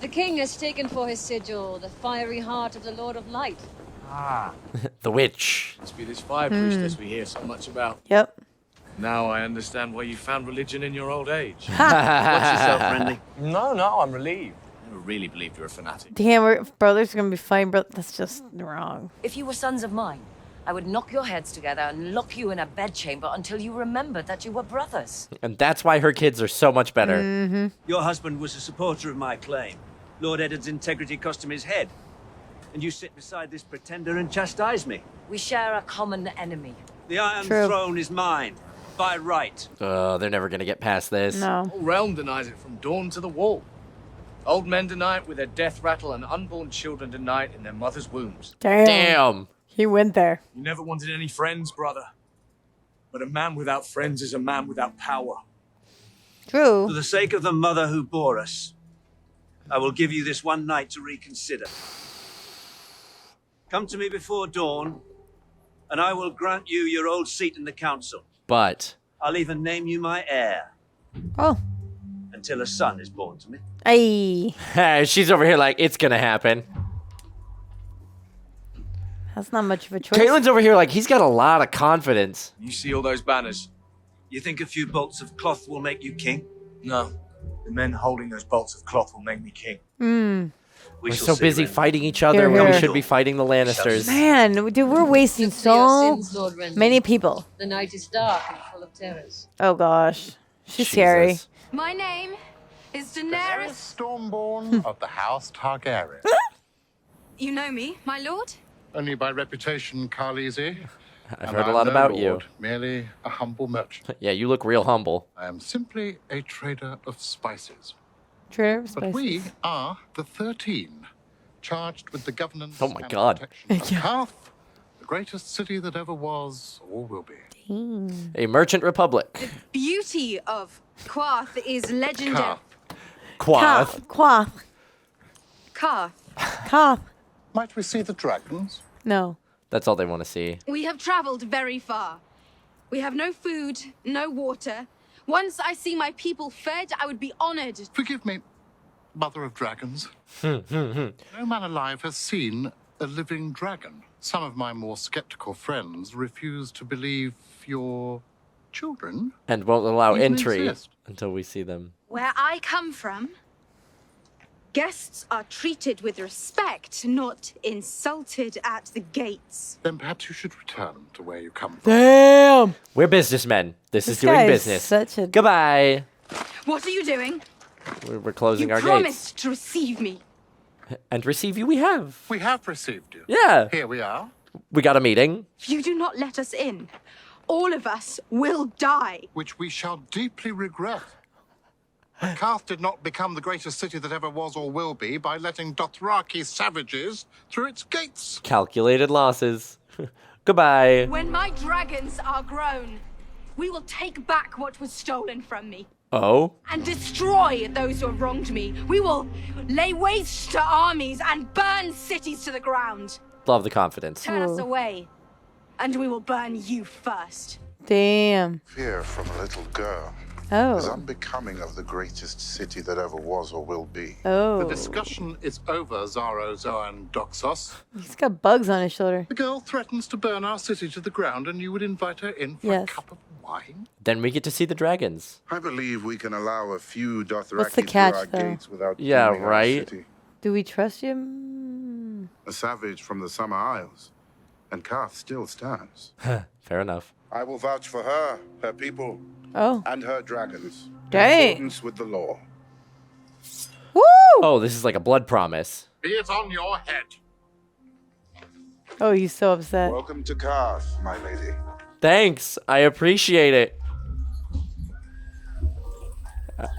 The king has taken for his sigil the fiery heart of the Lord of Light. Ah. The witch. Must be this fire priestess we hear so much about. Yep. Now I understand why you found religion in your old age. Watch yourself, friendly. No, I'm relieved. I never really believed you were a fanatic. Damn, we're brothers gonna be fighting, bro. That's just wrong. If you were sons of mine, I would knock your heads together and lock you in a bedchamber until you remembered that you were brothers. And that's why her kids are so much better. Mm-hmm. Your husband was a supporter of my claim. Lord Eddard's integrity cost him his head. And you sit beside this pretender and chastise me. We share a common enemy. The Iron True. Throne is mine, by right. Oh, they're never gonna get past this. No. The whole realm denies it from dawn to the wall. Old men deny it with their death rattle, and unborn children deny it in their mother's wombs. Damn. He went there. You never wanted any friends, brother. But a man without friends is a man without power. True. For the sake of the mother who bore us, I will give you this one night to reconsider. Come to me before dawn, and I will grant you your old seat in the council. But I'll even name you my heir. Oh. Until a son is born to me. Hey. she's over here like, it's gonna happen. That's not much of a choice. Catelyn's over here like, he's got a lot of confidence. You see all those banners? You think a few bolts of cloth will make you king? No. The men holding those bolts of cloth will make me king. Hmm. We're shall so see, busy Ren. fighting each other Here, when we here. should be fighting the Lannisters. Man, dude, we're wasting so many people. The night is dark and full of terrors. Oh gosh. She's scary. My name is Daenerys. Stormborn of the House Targaryen. You know me, my lord? Only by reputation, Khaleesi. I've And heard a I'm lot no about lord, you. Merely a humble merchant. Yeah, you look real humble. I am simply a trader of spices. Trader of But spices. we are the 13, charged with the governance Oh my and God. protection of Qarth, the greatest city that ever was or will be. A merchant republic. Beauty of Qarth is legendary. Qarth. Qarth. Qarth. Qarth. Might we see the dragons? No. That's all they want to see. We have traveled very far. We have no food, no water. Once I see my people fed, I would be honored. Forgive me, Mother of Dragons. No man alive has seen a living dragon. Some of my more skeptical friends refuse to believe your children. And won't allow even entry exist. until we see them. Where I come from, guests are treated with respect, not insulted at the gates. Then perhaps you should return to where you come from. Damn. We're businessmen. This is This doing guy is business. such a- Goodbye. What are you doing? We're closing You our promised to receive me. gates. And receive you we have. We have received you. Yeah. Here we are. We got a meeting. If you do not let us in, all of us will die. Which we shall deeply regret. Qarth did not become the greatest city that ever was or will be by letting Dothraki savages through its gates. Calculated losses. Goodbye. When my dragons are grown, we will take back what was stolen from me Oh. and destroy those who have wronged me. We will lay waste to armies and burn cities to the ground. Love the confidence. Turn us away, and we will burn you first. Damn. Fear from a little girl Oh. is unbecoming of the greatest city that ever was or will be. Oh. The discussion is over, Zaro Zoan Doxos. He's got bugs on his shoulder. The girl threatens to burn our city to the ground, and you would invite her in for a Yes. cup of wine? Then we get to see the dragons. I believe we can allow a few Dothraki What's the through catch, our though? gates without Yeah, dooming our right? city. Do we trust him? A savage from the Summer Isles, and Qarth still stands. Fair enough. I will vouch for her, her people, Oh. and her dragons. Dang. In accordance with the law. Woo! Oh, this is like a blood promise. Be it on your head. Oh, he's so upset. Welcome to Qarth, my lady. Thanks. I appreciate it.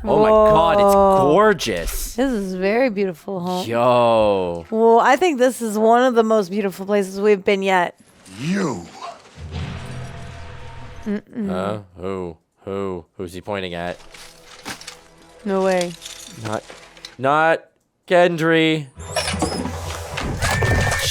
Oh my God, it's Whoa. gorgeous. This is a very beautiful home. Yo. Well, I think this is one of the most beautiful places we've been yet. You. Who's he pointing at? No way. Not Gendry.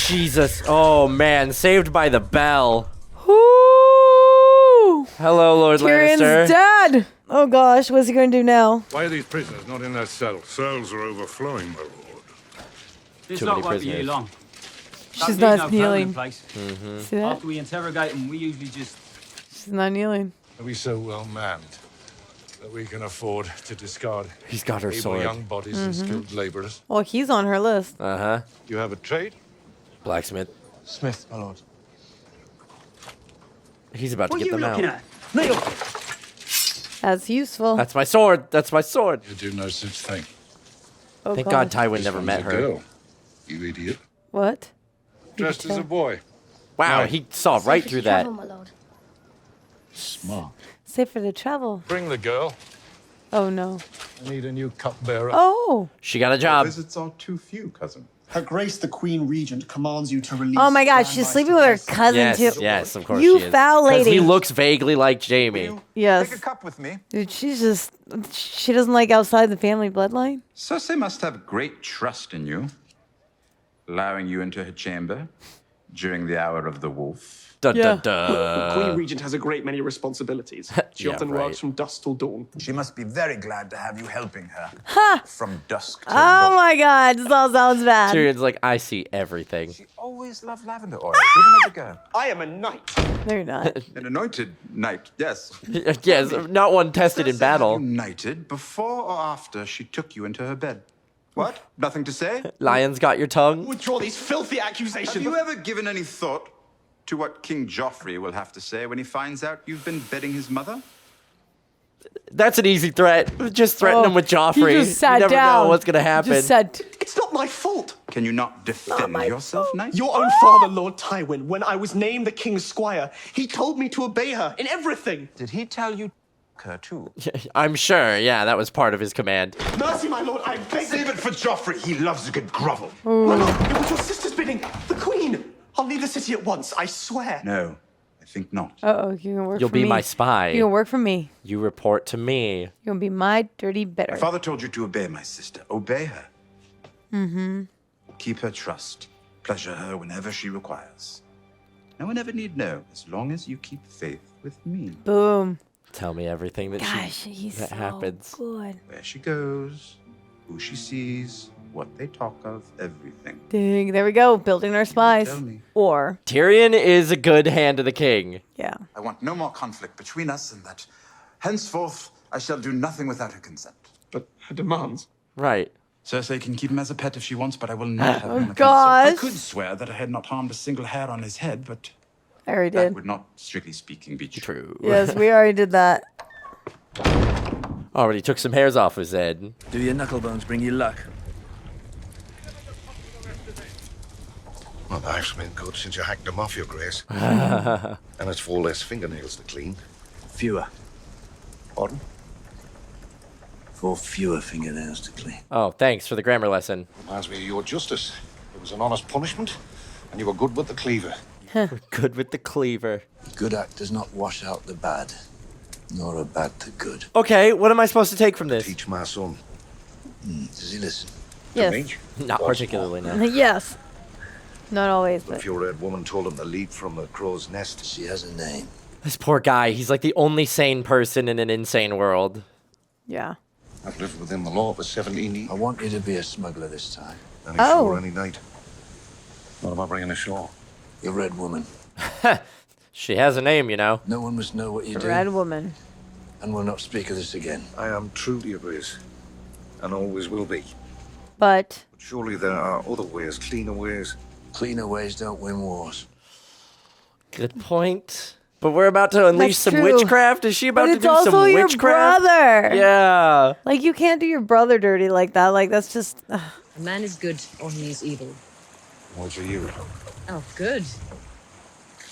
Jesus. Oh man, saved by the bell. Woo! Hello, Lord Tyrion's Lannister. dead. Oh gosh, what's he going to do now? Why are these prisoners not in their cells? Cells are overflowing, my lord. This Too lot many won't be here prisoners. long. She's Don't not need no kneeling. permanent place. See that? After we interrogate them, we usually just... She's not kneeling. Are we so well manned that we can afford to discard He's got her able sword. young bodies and skilled laborers? Well, he's on her list. Uh-huh. You have a trade? Blacksmith. Smith, my lord. He's about to What are get you them looking out. at? Kneel! That's useful. That's my sword. That's my sword. You do no such thing. Oh, Thank God gosh. Tywin never met One's a her. girl, you idiot. What? Dressed as a boy. Wow, Why? he saw right through that. Travel, my lord. Smart. Safe for the travel. Bring the girl. Oh no. I need a new cupbearer. Oh. She got a job. Visits are too few, cousin. Her Grace the Queen Regent commands you to release. Oh my God, she's sleeping with her cousin Yes, too. yes, of course You she is. foul 'Cause lady. he looks vaguely like Jamie. Yes. Take a cup with me. Dude, she's just, she doesn't like outside the family bloodline. Cersei must have great trust in you, allowing you into her chamber during the hour of the wolf. Dun, Yeah. dun, dun. Queen Regent has a great many responsibilities. She Yeah, often right. works from dusk till dawn. She must be very glad to have you helping her. Ha! From dusk till Oh dawn. my God, this all sounds bad. Tyrion's like, I see everything. She always loved lavender oil, even as a girl. I am a knight. No, you're not. An anointed knight, yes. Yes, not one tested in Cersei battle. had you knighted before or after she took you into her bed. What? Nothing to say? Lion's got your tongue. Withdraw these filthy accusations. Have you ever given any thought to what King Joffrey will have to say when he finds out you've been bedding his mother? That's an easy threat. Just threaten him with Joffrey. He just sat you never down. know what's gonna happen. Just said, It's not my fault. Can you not defend yourself, knight? Your own father, Lord Tywin, when I was named the king's squire, he told me to obey her in everything. Did he tell you her too. I'm sure. Yeah, that was part of his command. Mercy, my lord, I beg. Save it for Joffrey. He loves a good grovel. My lord, it was your sister's bidding. The Queen. I'll leave the city at once, I swear. No, I think not. Uh-oh, you can work You'll for be me. my spy. You can work for me. You report to me. You're gonna be my dirty better. My father told you to obey my sister. Obey her. Mm-hmm. Keep her trust. Pleasure her whenever she requires. No one ever need know, as long as you keep faith with me. Boom. Tell me everything that that happens. Good. Where she goes, who she sees, what they talk of, everything. Ding. There we go. Building our spies. tell me. Or. Tyrion is a good hand of the king. Yeah. I want no more conflict between us, and that henceforth I shall do nothing without her consent. But her demands? Right. Cersei can keep him as a pet if she wants, but I will not have him. on the gosh. council. I could swear that I had not harmed a single hair on his head, but I already that did. would not, strictly speaking, be true. Yes, we already did that. Already took some hairs off his head. Do your knucklebones bring you luck? My life's been good since you hacked them off, Your Grace. And it's 4 less fingernails to clean. Fewer. Pardon? 4 fewer fingernails to clean. Oh, thanks for the grammar lesson. Reminds me of your justice. It was an honest punishment, and you were good with the cleaver. Good with the cleaver. Good act does not wash out the bad, nor a bad the good. Okay, what am I supposed to take from this? Teach my son. Does he listen? Yes. Not particularly, no. Yes. Not always, If but. your red woman told him to leap from the crow's nest. She has a name. This poor guy, he's like the only sane person in an insane world. Yeah. I've lived within the law for 17 years. I want you to be a smuggler this time. Any Oh. shore, any night. What am I bringing ashore? The Red Woman. She has a name, you know. No one must know what you do. Red woman. And we'll not speak of this again. I am true to Your Grace, and always will be. But. But surely there are other ways, cleaner ways. Cleaner ways don't win wars. Good point. But we're about to unleash That's some true. witchcraft? Is she about But to it's do also some your witchcraft? brother. Yeah. Like, you can't do your brother dirty like that. Like, that's just. A man is good or he is evil. Which are you? Oh, good.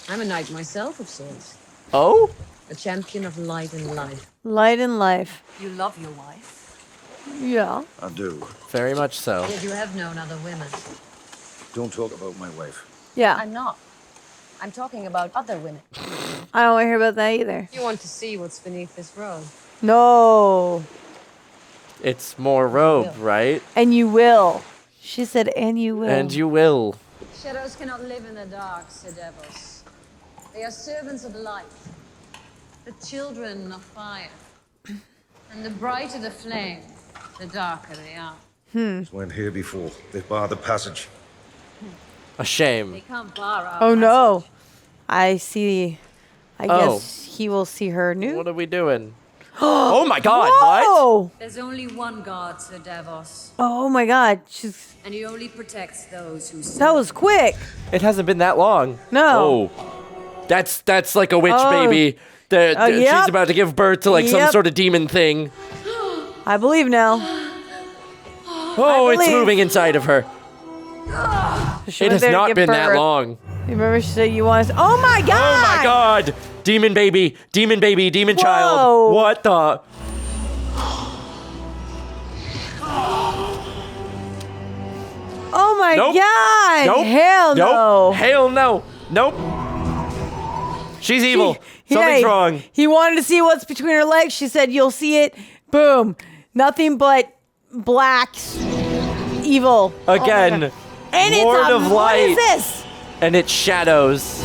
I'm a knight myself of sorts. Oh? A champion of light and life. Light in life. You love your wife. Yeah. I do. Very much so. Yet you have known other women. Don't talk about my wife. Yeah. I'm not. I'm talking about other women. I don't want to hear about that either. You want to see what's beneath this robe. No. It's more robe, right? And you will. She said, and you will. And you will. Shadows cannot live in the dark, Sedevos. They are servants of light, the children of fire. And the brighter the flame, the darker they are. Just went here before. They barred the passage. A shame. They can't bar our Oh no. I see. I Oh. guess he will see her nude. What are we doing? Oh my god, Whoa! what? There's only one God, Sir Davos, Oh my god. She's. and he only protects those who serve. That was quick. It hasn't been that long. No. Oh. That's like a witch Oh. baby. Yep. She's about to give birth to like some Yep. sort of demon thing. I believe now. Oh, it's believe. moving inside of her. She It went has there to not give been that birth. long. You remember she said you want to. Oh my god! Oh my god! Demon baby, demon Whoa. child. What the? Oh my Nope. god! Nope. Hell Nope. no! Hell no. Nope. She's evil. Hey, Something's wrong. He wanted to see what's between her legs. She said, "You'll see it." Boom. Nothing but black evil. Again. Oh my God. And Lord it's a, of what is Light. this? And it's shadows.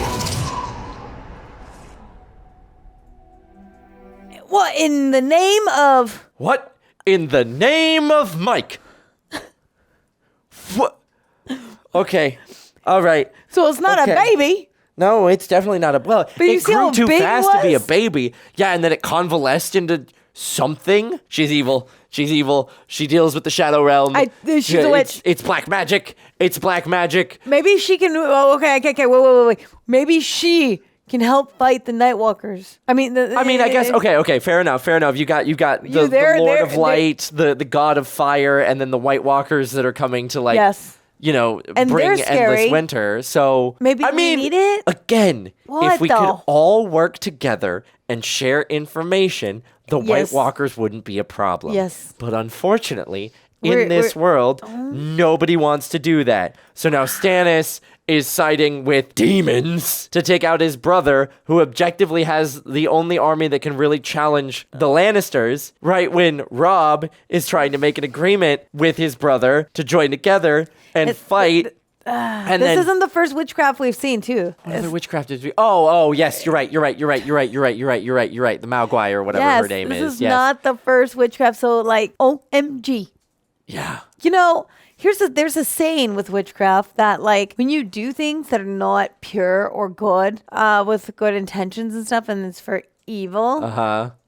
What in the name of? What in the name of Mike? What? Okay. All right. So it's not Okay. a baby. No, it's definitely not a well. But you It see grew how too big it fast to be a was? baby. Yeah, and then it convalesced into something. She's evil. She's evil. She deals with the shadow realm. She's a witch. It's black magic. It's black magic. Maybe she can. Oh, okay. Wait. Maybe she can help fight the Nightwalkers. I mean, I guess okay. Fair enough. You got the Lord of Light, the God of Fire, and then the White Walkers that are coming to like Yes. And bring they're endless scary. winter. So Maybe we need it? Again, What if we the- could all work together and share information, the White Yes. Walkers wouldn't be a problem. Yes. But unfortunately, We're- in this we're- world, nobody wants to do that. So now Stannis is siding with demons to take out his brother, who objectively has the only army that can really challenge the Lannisters, right when Robb is trying to make an agreement with his brother to join together and fight. And this then isn't the first witchcraft we've seen, too. what other witchcraft did we? Oh, yes, you're right. The Malguai or whatever her name this is. is Yes. not the first witchcraft. So, like, OMG. Yeah. There's a saying with witchcraft that, like, when you do things that are not pure or good, with good intentions and stuff, and it's for evil,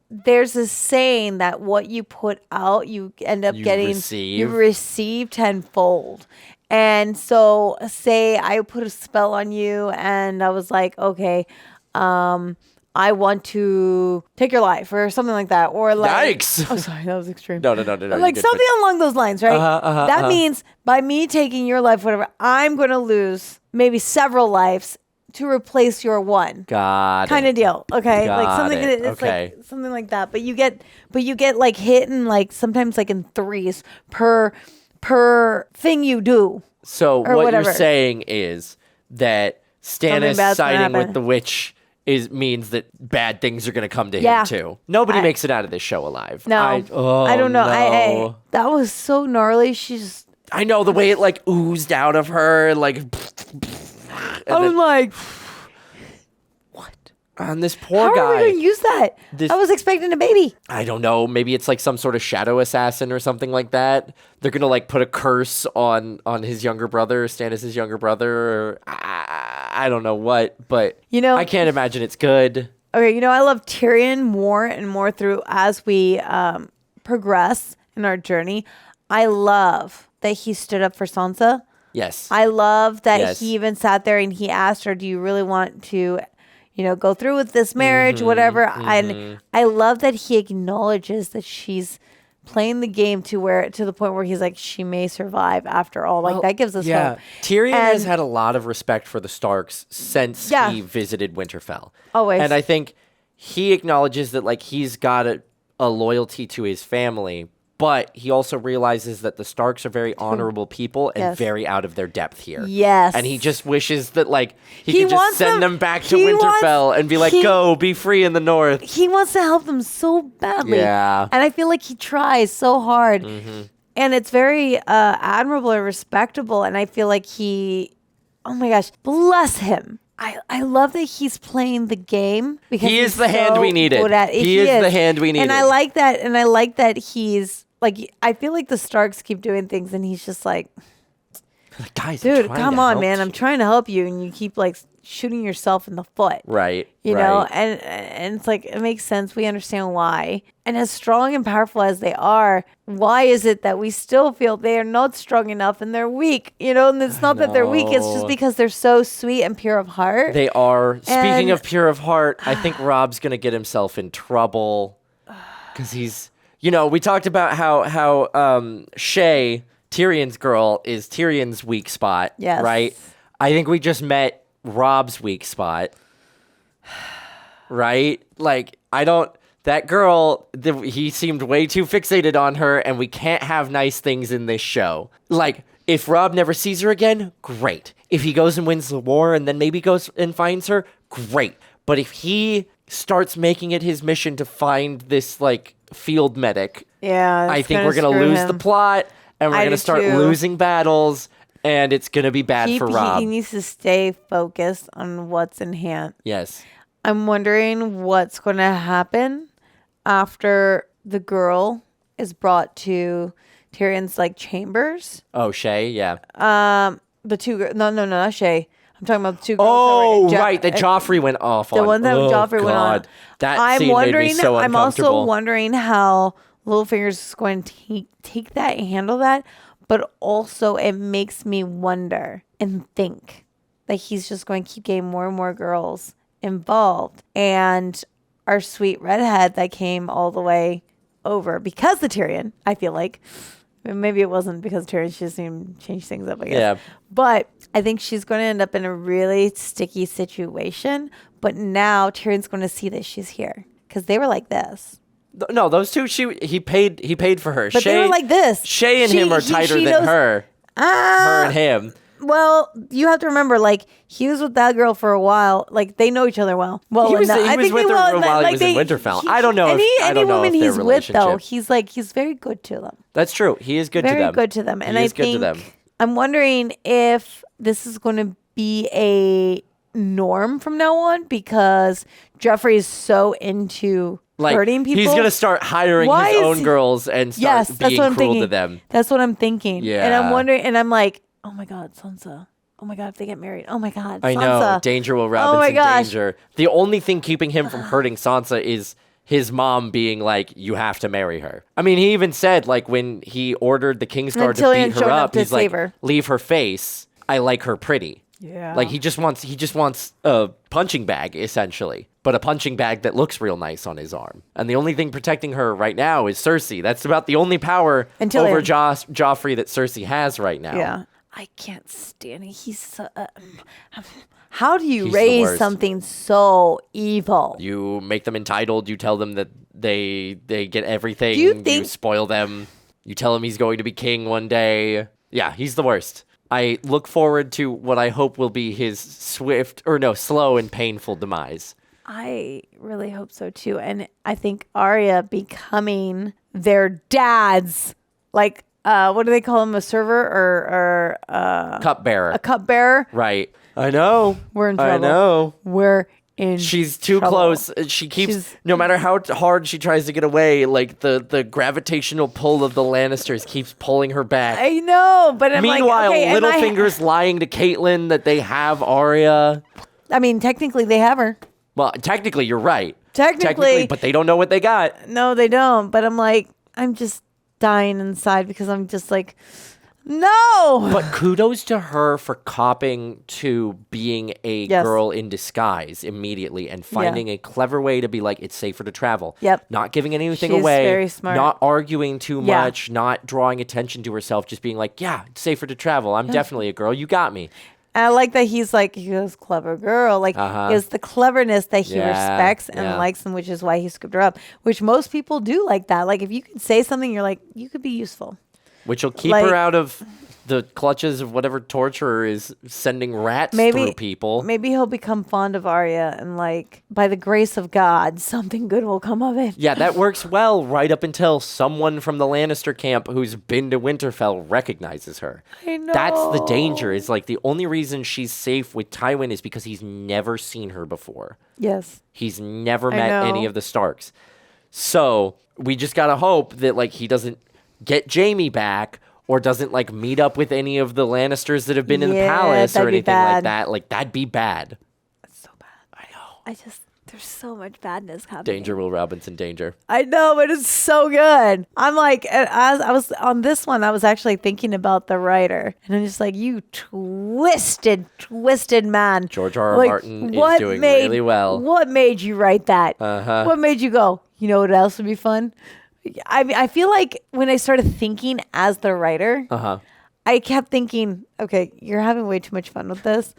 there's a saying that what you put out, you end up you receive tenfold. And so, say I put a spell on you, and I was like, okay, I want to take your life or something like that. Or like, Yikes. Oh, sorry, that was extreme. No. Like you're good, something along those lines, right? That uh-huh. means by me taking your life, whatever, I'm going to lose maybe several lives to replace your one. Got Kind of deal. Okay. Like Got something, it. it's Okay. like something like that. But you get like hit in like sometimes like in threes per thing you do. So or what whatever. you're saying is that Stannis bad's gonna siding with happen. the witch means that bad things are going to come to Yeah. him too. Nobody makes it out of this show alive. No, I don't know. No. That was so gnarly. She's. I know the way it like oozed out of her, like. I was like, on this poor how guy. are we going to use that? This- I was expecting a baby. I don't know. Maybe it's like some sort of shadow assassin or something like that. They're gonna like put a curse on his younger brother, Stannis' younger brother. Or I don't know what, but I can't imagine it's good. Okay, I love Tyrion more and more through as we progress in our journey. I love that he stood up for Sansa. Yes. I love that Yes. he even sat there and he asked her, "Do you really want to?" go through with this marriage, whatever. And I love that he acknowledges that she's playing the game to the point where he's like, she may survive after all. Like that gives us hope. Tyrion has And- had a lot of respect for the Starks since Yeah. he visited Winterfell. Always. And I think he acknowledges that like he's got a loyalty to his family, but he also realizes that the Starks are very honorable people and Yes. very out of their depth here. Yes. And he just wishes that like he could wants just send them back to Winterfell and be like, go, be free in the north. He wants to help them so badly. Yeah. And I feel like he tries so hard. And it's very admirable and respectable. And I feel like oh my gosh, bless him. I love that he's playing the game because He is he's the hand so we needed. good at it. He is the hand we And I needed. like that. And I like that he's like, I feel like the Starks keep doing things and he's just like, guys, I'm dude, trying come to on, help man. I'm trying to help you. And you keep like shooting yourself in the foot. Right. You know, right. and it's like, it makes sense. We understand why. And as strong and powerful as they are, why is it that we still feel they are not strong enough and they're weak? And it's not that they're weak. It's just know. because they're so sweet and pure of heart. They are. Speaking And- of pure of heart, I think Rob's going to get himself in trouble because he's, we talked about how Shay, Tyrion's girl, is Tyrion's weak spot. Yes. Right? I think we just met Rob's weak spot. Right? Like, that girl, he seemed way too fixated on her, and we can't have nice things in this show. Like, if Robb never sees her again, great. If he goes and wins the war and then maybe goes and finds her, great. But if he starts making it his mission to find this, like, field medic, Yeah, I it's think gonna we're going to screw lose him. the plot, and we're I going to do start too. losing battles, and it's going to be bad for Robb. He needs to stay focused on what's in hand. Yes. I'm wondering what's going to happen after the girl is brought to Tyrion's like chambers. Oh, Shay, yeah. The two girls. No, not Shay. I'm talking about the two girls. Oh, that were right, that Joffrey went off on. The one that oh, Joffrey went on. God. That I'm scene wondering. made me so I'm also uncomfortable. wondering how Littlefinger's is going to take that and handle that. But also, it makes me wonder and think that he's just going to keep getting more and more girls involved. And our sweet redhead that came all the way over because the Tyrion, I feel like, Maybe it wasn't because Tyrion just didn't change things up, I guess. Yeah. But I think she's going to end up in a really sticky situation. But now Tyrion's going to see that she's here because they were like this. No, those two, he paid for her. But they were like this. Shay and him are tighter than her. Her and him. Well, you have to remember, like, he was with that girl for a while. Like, they know each other well. Well, He was with her while he like was in Winterfell. I don't know Any woman he's with, though, relationship- he's very good to them. That's true. He is good to them. Very good to them. And He I is good to them. think I'm wondering if this is going to be a norm from now on because Joffrey is so into hurting people. He's going to start hiring Why his is own he- girls and start Yes, that's being what I'm cruel to thinking. them. That's what I'm thinking. Yeah. And I'm wondering, and I'm like, oh my God, Sansa. Oh my God, if they get married. Oh my God, Sansa. I know. Danger will Robinson Oh my gosh. danger. The only thing keeping him from hurting Sansa is his mom being like, you have to marry her. I mean, he even said, like, when he ordered the Kingsguard to Tyrion beat showed her up up, to he's like, save her. leave her face. I like her pretty. Yeah. Like, he just wants a punching bag, essentially. But a punching bag that looks real nice on his arm. And the only thing protecting her right now is Cersei. That's about the only power Until over it- Joffrey that Cersei has right now. Yeah. I can't stand it. He's so, how do you He's the raise worst. something so evil? You make them entitled. You tell them that they get everything. Do you think- spoil them. You tell him he's going to be king one day. Yeah, he's the worst. I look forward to what I hope will be his slow and painful demise. I really hope so too. And I think Arya becoming their dad's, like, what do they call him? A server or Cupbearer. a cupbearer? Right. I know. We're in trouble. I know. We're in She's too trouble. close. She keeps, no matter how hard she tries to get away, like the gravitational pull of the Lannisters keeps pulling her back. I know, but I'm Meanwhile, like, okay, Littlefinger's lying to Catelyn that they have Arya. I mean, technically they have her. Well, technically, you're right. Technically, but they don't know what they got. No, they don't. But I'm like, I'm just dying inside because I'm just like, no. But kudos to her for copping to being a Yes. girl in disguise immediately and finding a clever way to be like, it's safer to travel. Yep. Not giving anything She's away. very smart. Not arguing too Yeah. much. Not drawing attention to herself. Just being like, yeah, it's safer to travel. I'm Yeah. definitely a girl. You got me. And I like that he goes, clever girl. Like, it's the cleverness that he Yeah, respects and yeah. likes, and which is why he scooped her up, which most people do like that. Like, if you can say something, you're like, you could be useful. Which will keep Like- her out of the clutches of whatever torturer is sending rats through people. Maybe he'll become fond of Arya, and like, by the grace of God, something good will come of it. Yeah, that works well right up until someone from the Lannister camp who's been to Winterfell recognizes her. I know. That's the danger. Is like the only reason she's safe with Tywin is because he's never seen her before. Yes. He's never I met know. any of the Starks. So we just gotta hope that like he doesn't get Jaime back or doesn't like meet up with any of the Lannisters that have been in the Yeah, palace or that'd be anything like bad. that. Like that'd be bad. There's so much badness happening. Danger, Will Robinson, danger. I know, but it's so good. I'm like, as I was on this one, I was actually thinking about the writer, and I'm just like, you twisted man. George R. R. Like, Martin is what doing made- really well. What made you write that? Uh-huh. What made you go, you know what else would be fun? I feel like when I started thinking as the writer, Uh-huh. I kept thinking, okay, you're having way too much fun with this,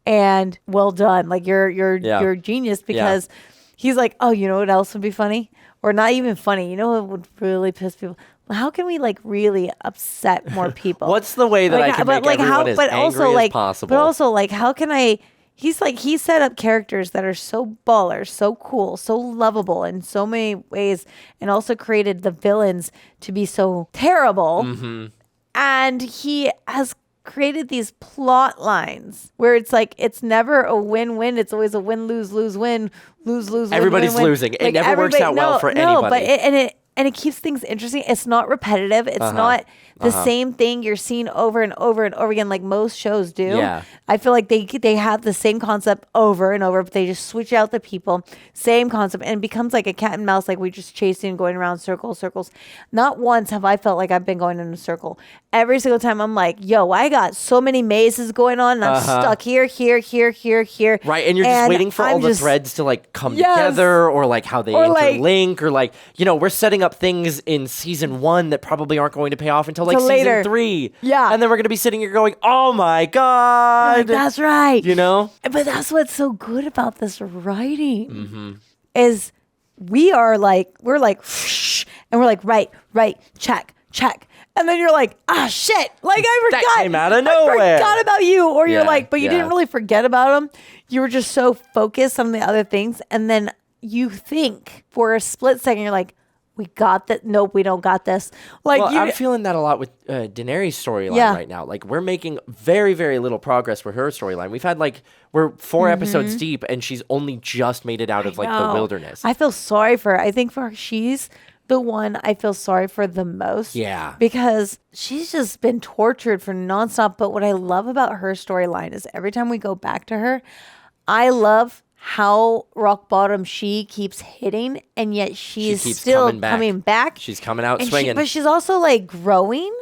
and well done. Like you're Yeah. a genius because he's like, oh, you know what else would be funny, or not even funny. You know what would really piss people? How can we like really upset more people? What's the way that I can make everyone as angry as possible? But also like, how can I? He's like, he set up characters that are so baller, so cool, so lovable in so many ways, and also created the villains to be so terrible. Mm-hmm. And he has created these plot lines where it's like, it's never a win-win. It's always a win, lose, lose, win, lose, lose, win, Everybody's win, win. losing. It never works out well for No, but anybody. it keeps things interesting. It's not repetitive. It's not the same thing you're seeing over and over and over again, like most shows do. Yeah. I feel like they have the same concept over and over, but they just switch out the people, same concept, and it becomes like a cat and mouse, like we just chasing, going around circles. Not once have I felt like I've been going in a circle. Every single time I'm like, yo, I got so many mazes going on, and I'm stuck here. Right, and you're just waiting for all the threads to like come Yes. together, or like how they Or, like- interlink, or like, you know, we're setting up things in season 1 that probably aren't going to pay off until like Till season later. 3. Yeah. And then we're going to be sitting here going, oh my God. Like, that's right. You know? But that's what's so good about this writing Mm-hmm. is we're like, shh, and we're like, right, check. And then you're like, ah, shit. Like, I forgot. That came out of nowhere. I forgot about you. Or you're Yeah, like, but you yeah. didn't really forget about him. You were just so focused on the other things. And then you think for a split second, you're like, we got that. Nope, we don't got this. Like, Well, I'm feeling that a lot with Daenerys' storyline right now. Like, we're making very, very little progress with her storyline. We've had we're 4 episodes deep, and she's only just made it out of the wilderness. I feel sorry for her. I think she's the one I feel sorry for the most. Yeah. Because she's just been tortured for nonstop. But what I love about her storyline is every time we go back to her, I love how rock bottom she keeps hitting, and yet she's keeps still coming back. back. She's coming out And swinging. but she's also like growing,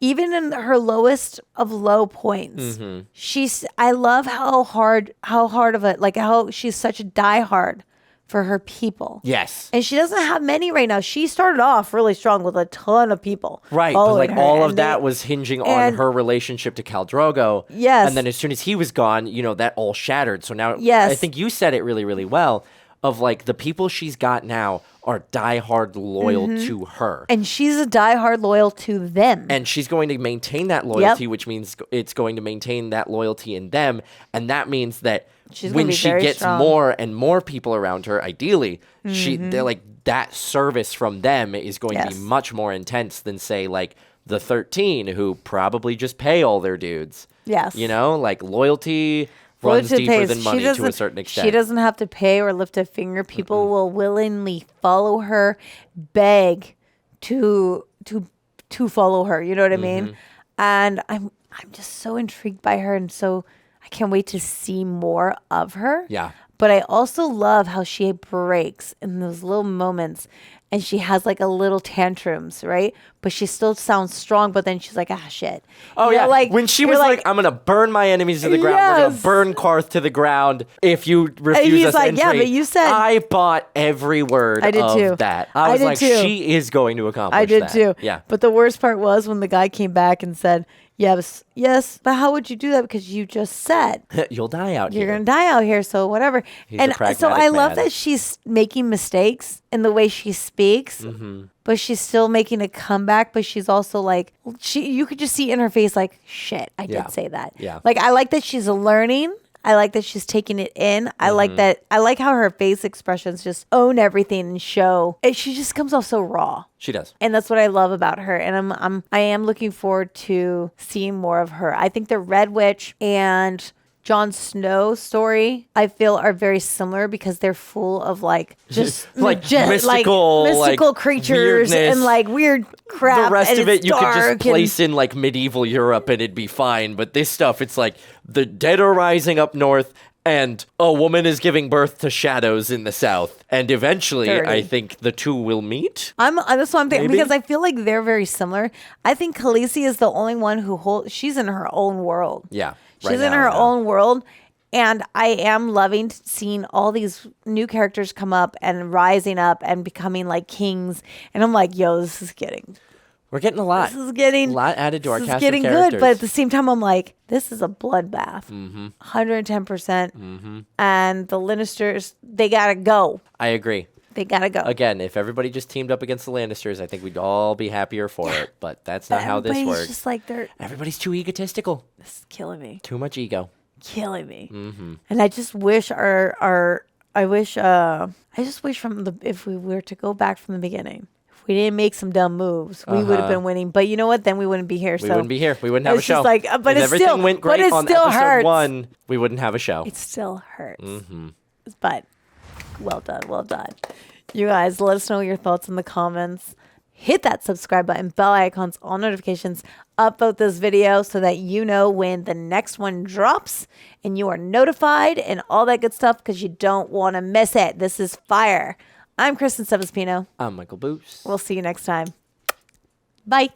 even in her lowest of low points. Mm-hmm. I love how hard of it, like how she's such a diehard for her people. Yes. And she doesn't have many right now. She started off really strong with a ton of people. Right, but following like her, all and of that they- was hinging on and- her relationship to Khal Drogo. Yes. And then as soon as he was gone, that all shattered. So now Yes. I think you said it really, really well of like the people she's got now are diehard loyal to her. And she's a diehard loyal to them. And she's going to maintain that loyalty, which means it's going to maintain that loyalty in them. And that means that She's gonna when be she very gets strong. more and more people around her, ideally, they're like that service from them is going to be Yes. much more intense than say like the 13 who probably just pay all their dudes. Yes. Like loyalty runs Loyalty deeper pays. than She money to a doesn't- certain extent. She doesn't have to pay or lift a finger. People will willingly follow her, beg to follow her. You know what I mean? And I'm just so intrigued by her, and so I can't wait to see more of her. Yeah. But I also love how she breaks in those little moments, and she has like a little tantrums, right? But she still sounds strong. But then she's like, ah, shit. Oh, You yeah. know, like when she you're was like, I'm going to burn my enemies to the ground. We're going to Yes. burn Qarth to the ground if you refuse he's us like, yeah, entry. but you said- I bought every word I did of too. that. I I was did like, too. she is going to accomplish I did that. too. Yeah. But the worst part was when the guy came back and said, yes, but how would you do that? Because you just said You'll die out you're here. going to die out here. So whatever. He's a And so pragmatic I love man. that she's making mistakes in the way she speaks, but she's still making a comeback. But she's also like, you could just see in her face, like, shit, I Yeah. did say that. Yeah. Like, I like that she's learning. I like that she's taking it in. I like that. I like how her face expressions just own everything and show. She just comes off so raw. She does. And that's what I love about her. And I am looking forward to seeing more of her. I think the Red Witch and Jon Snow story, I feel, are very similar because they're full of like just mystical creatures weirdness. and like weird crap. The rest and of it's it you could dark just and- place in like medieval Europe and it'd be fine. But this stuff, it's like the dead are rising up north and a woman is giving birth to shadows in the south. And eventually, Dirty. I think the two will meet. That's what I'm thinking Maybe? because I feel like they're very similar. I think Khaleesi is the only one who she's in her own world. Yeah. She's right in now, her yeah. own world. And I am loving seeing all these new characters come up and rising up and becoming like kings. And I'm like, yo, this is getting We're getting a lot. This is getting a lot added to our this cast is getting of characters. good, but at the same time, I'm like, this is a bloodbath, 110%. And the Lannisters, they gotta go. I agree. They gotta go. Again, if everybody just teamed up against the Lannisters, I think we'd all be happier for it. But that's not how this Everybody's works. just like Everybody's too egotistical. This is killing me. Too much ego. Killing me. Mm-hmm. And I just wish I just wish if we were to go back from the beginning, if we didn't make some dumb moves, we would have been winning. But you know what? Then we wouldn't be here. We wouldn't be here. We wouldn't have a it's show. just like, but if it's everything still went but great it on still episode hurts. 1, we wouldn't have a show. It still hurts. Mm-hmm. But well done, well done. You guys, let us know your thoughts in the comments. Hit that subscribe button, bell icons, all notifications, upvote this video so that you know when the next one drops and you are notified and all that good stuff because you don't want to miss it. This is fire. I'm KRISTEN STEPHENSONPINO. I'm Michael Boos. We'll see you next time. Bye.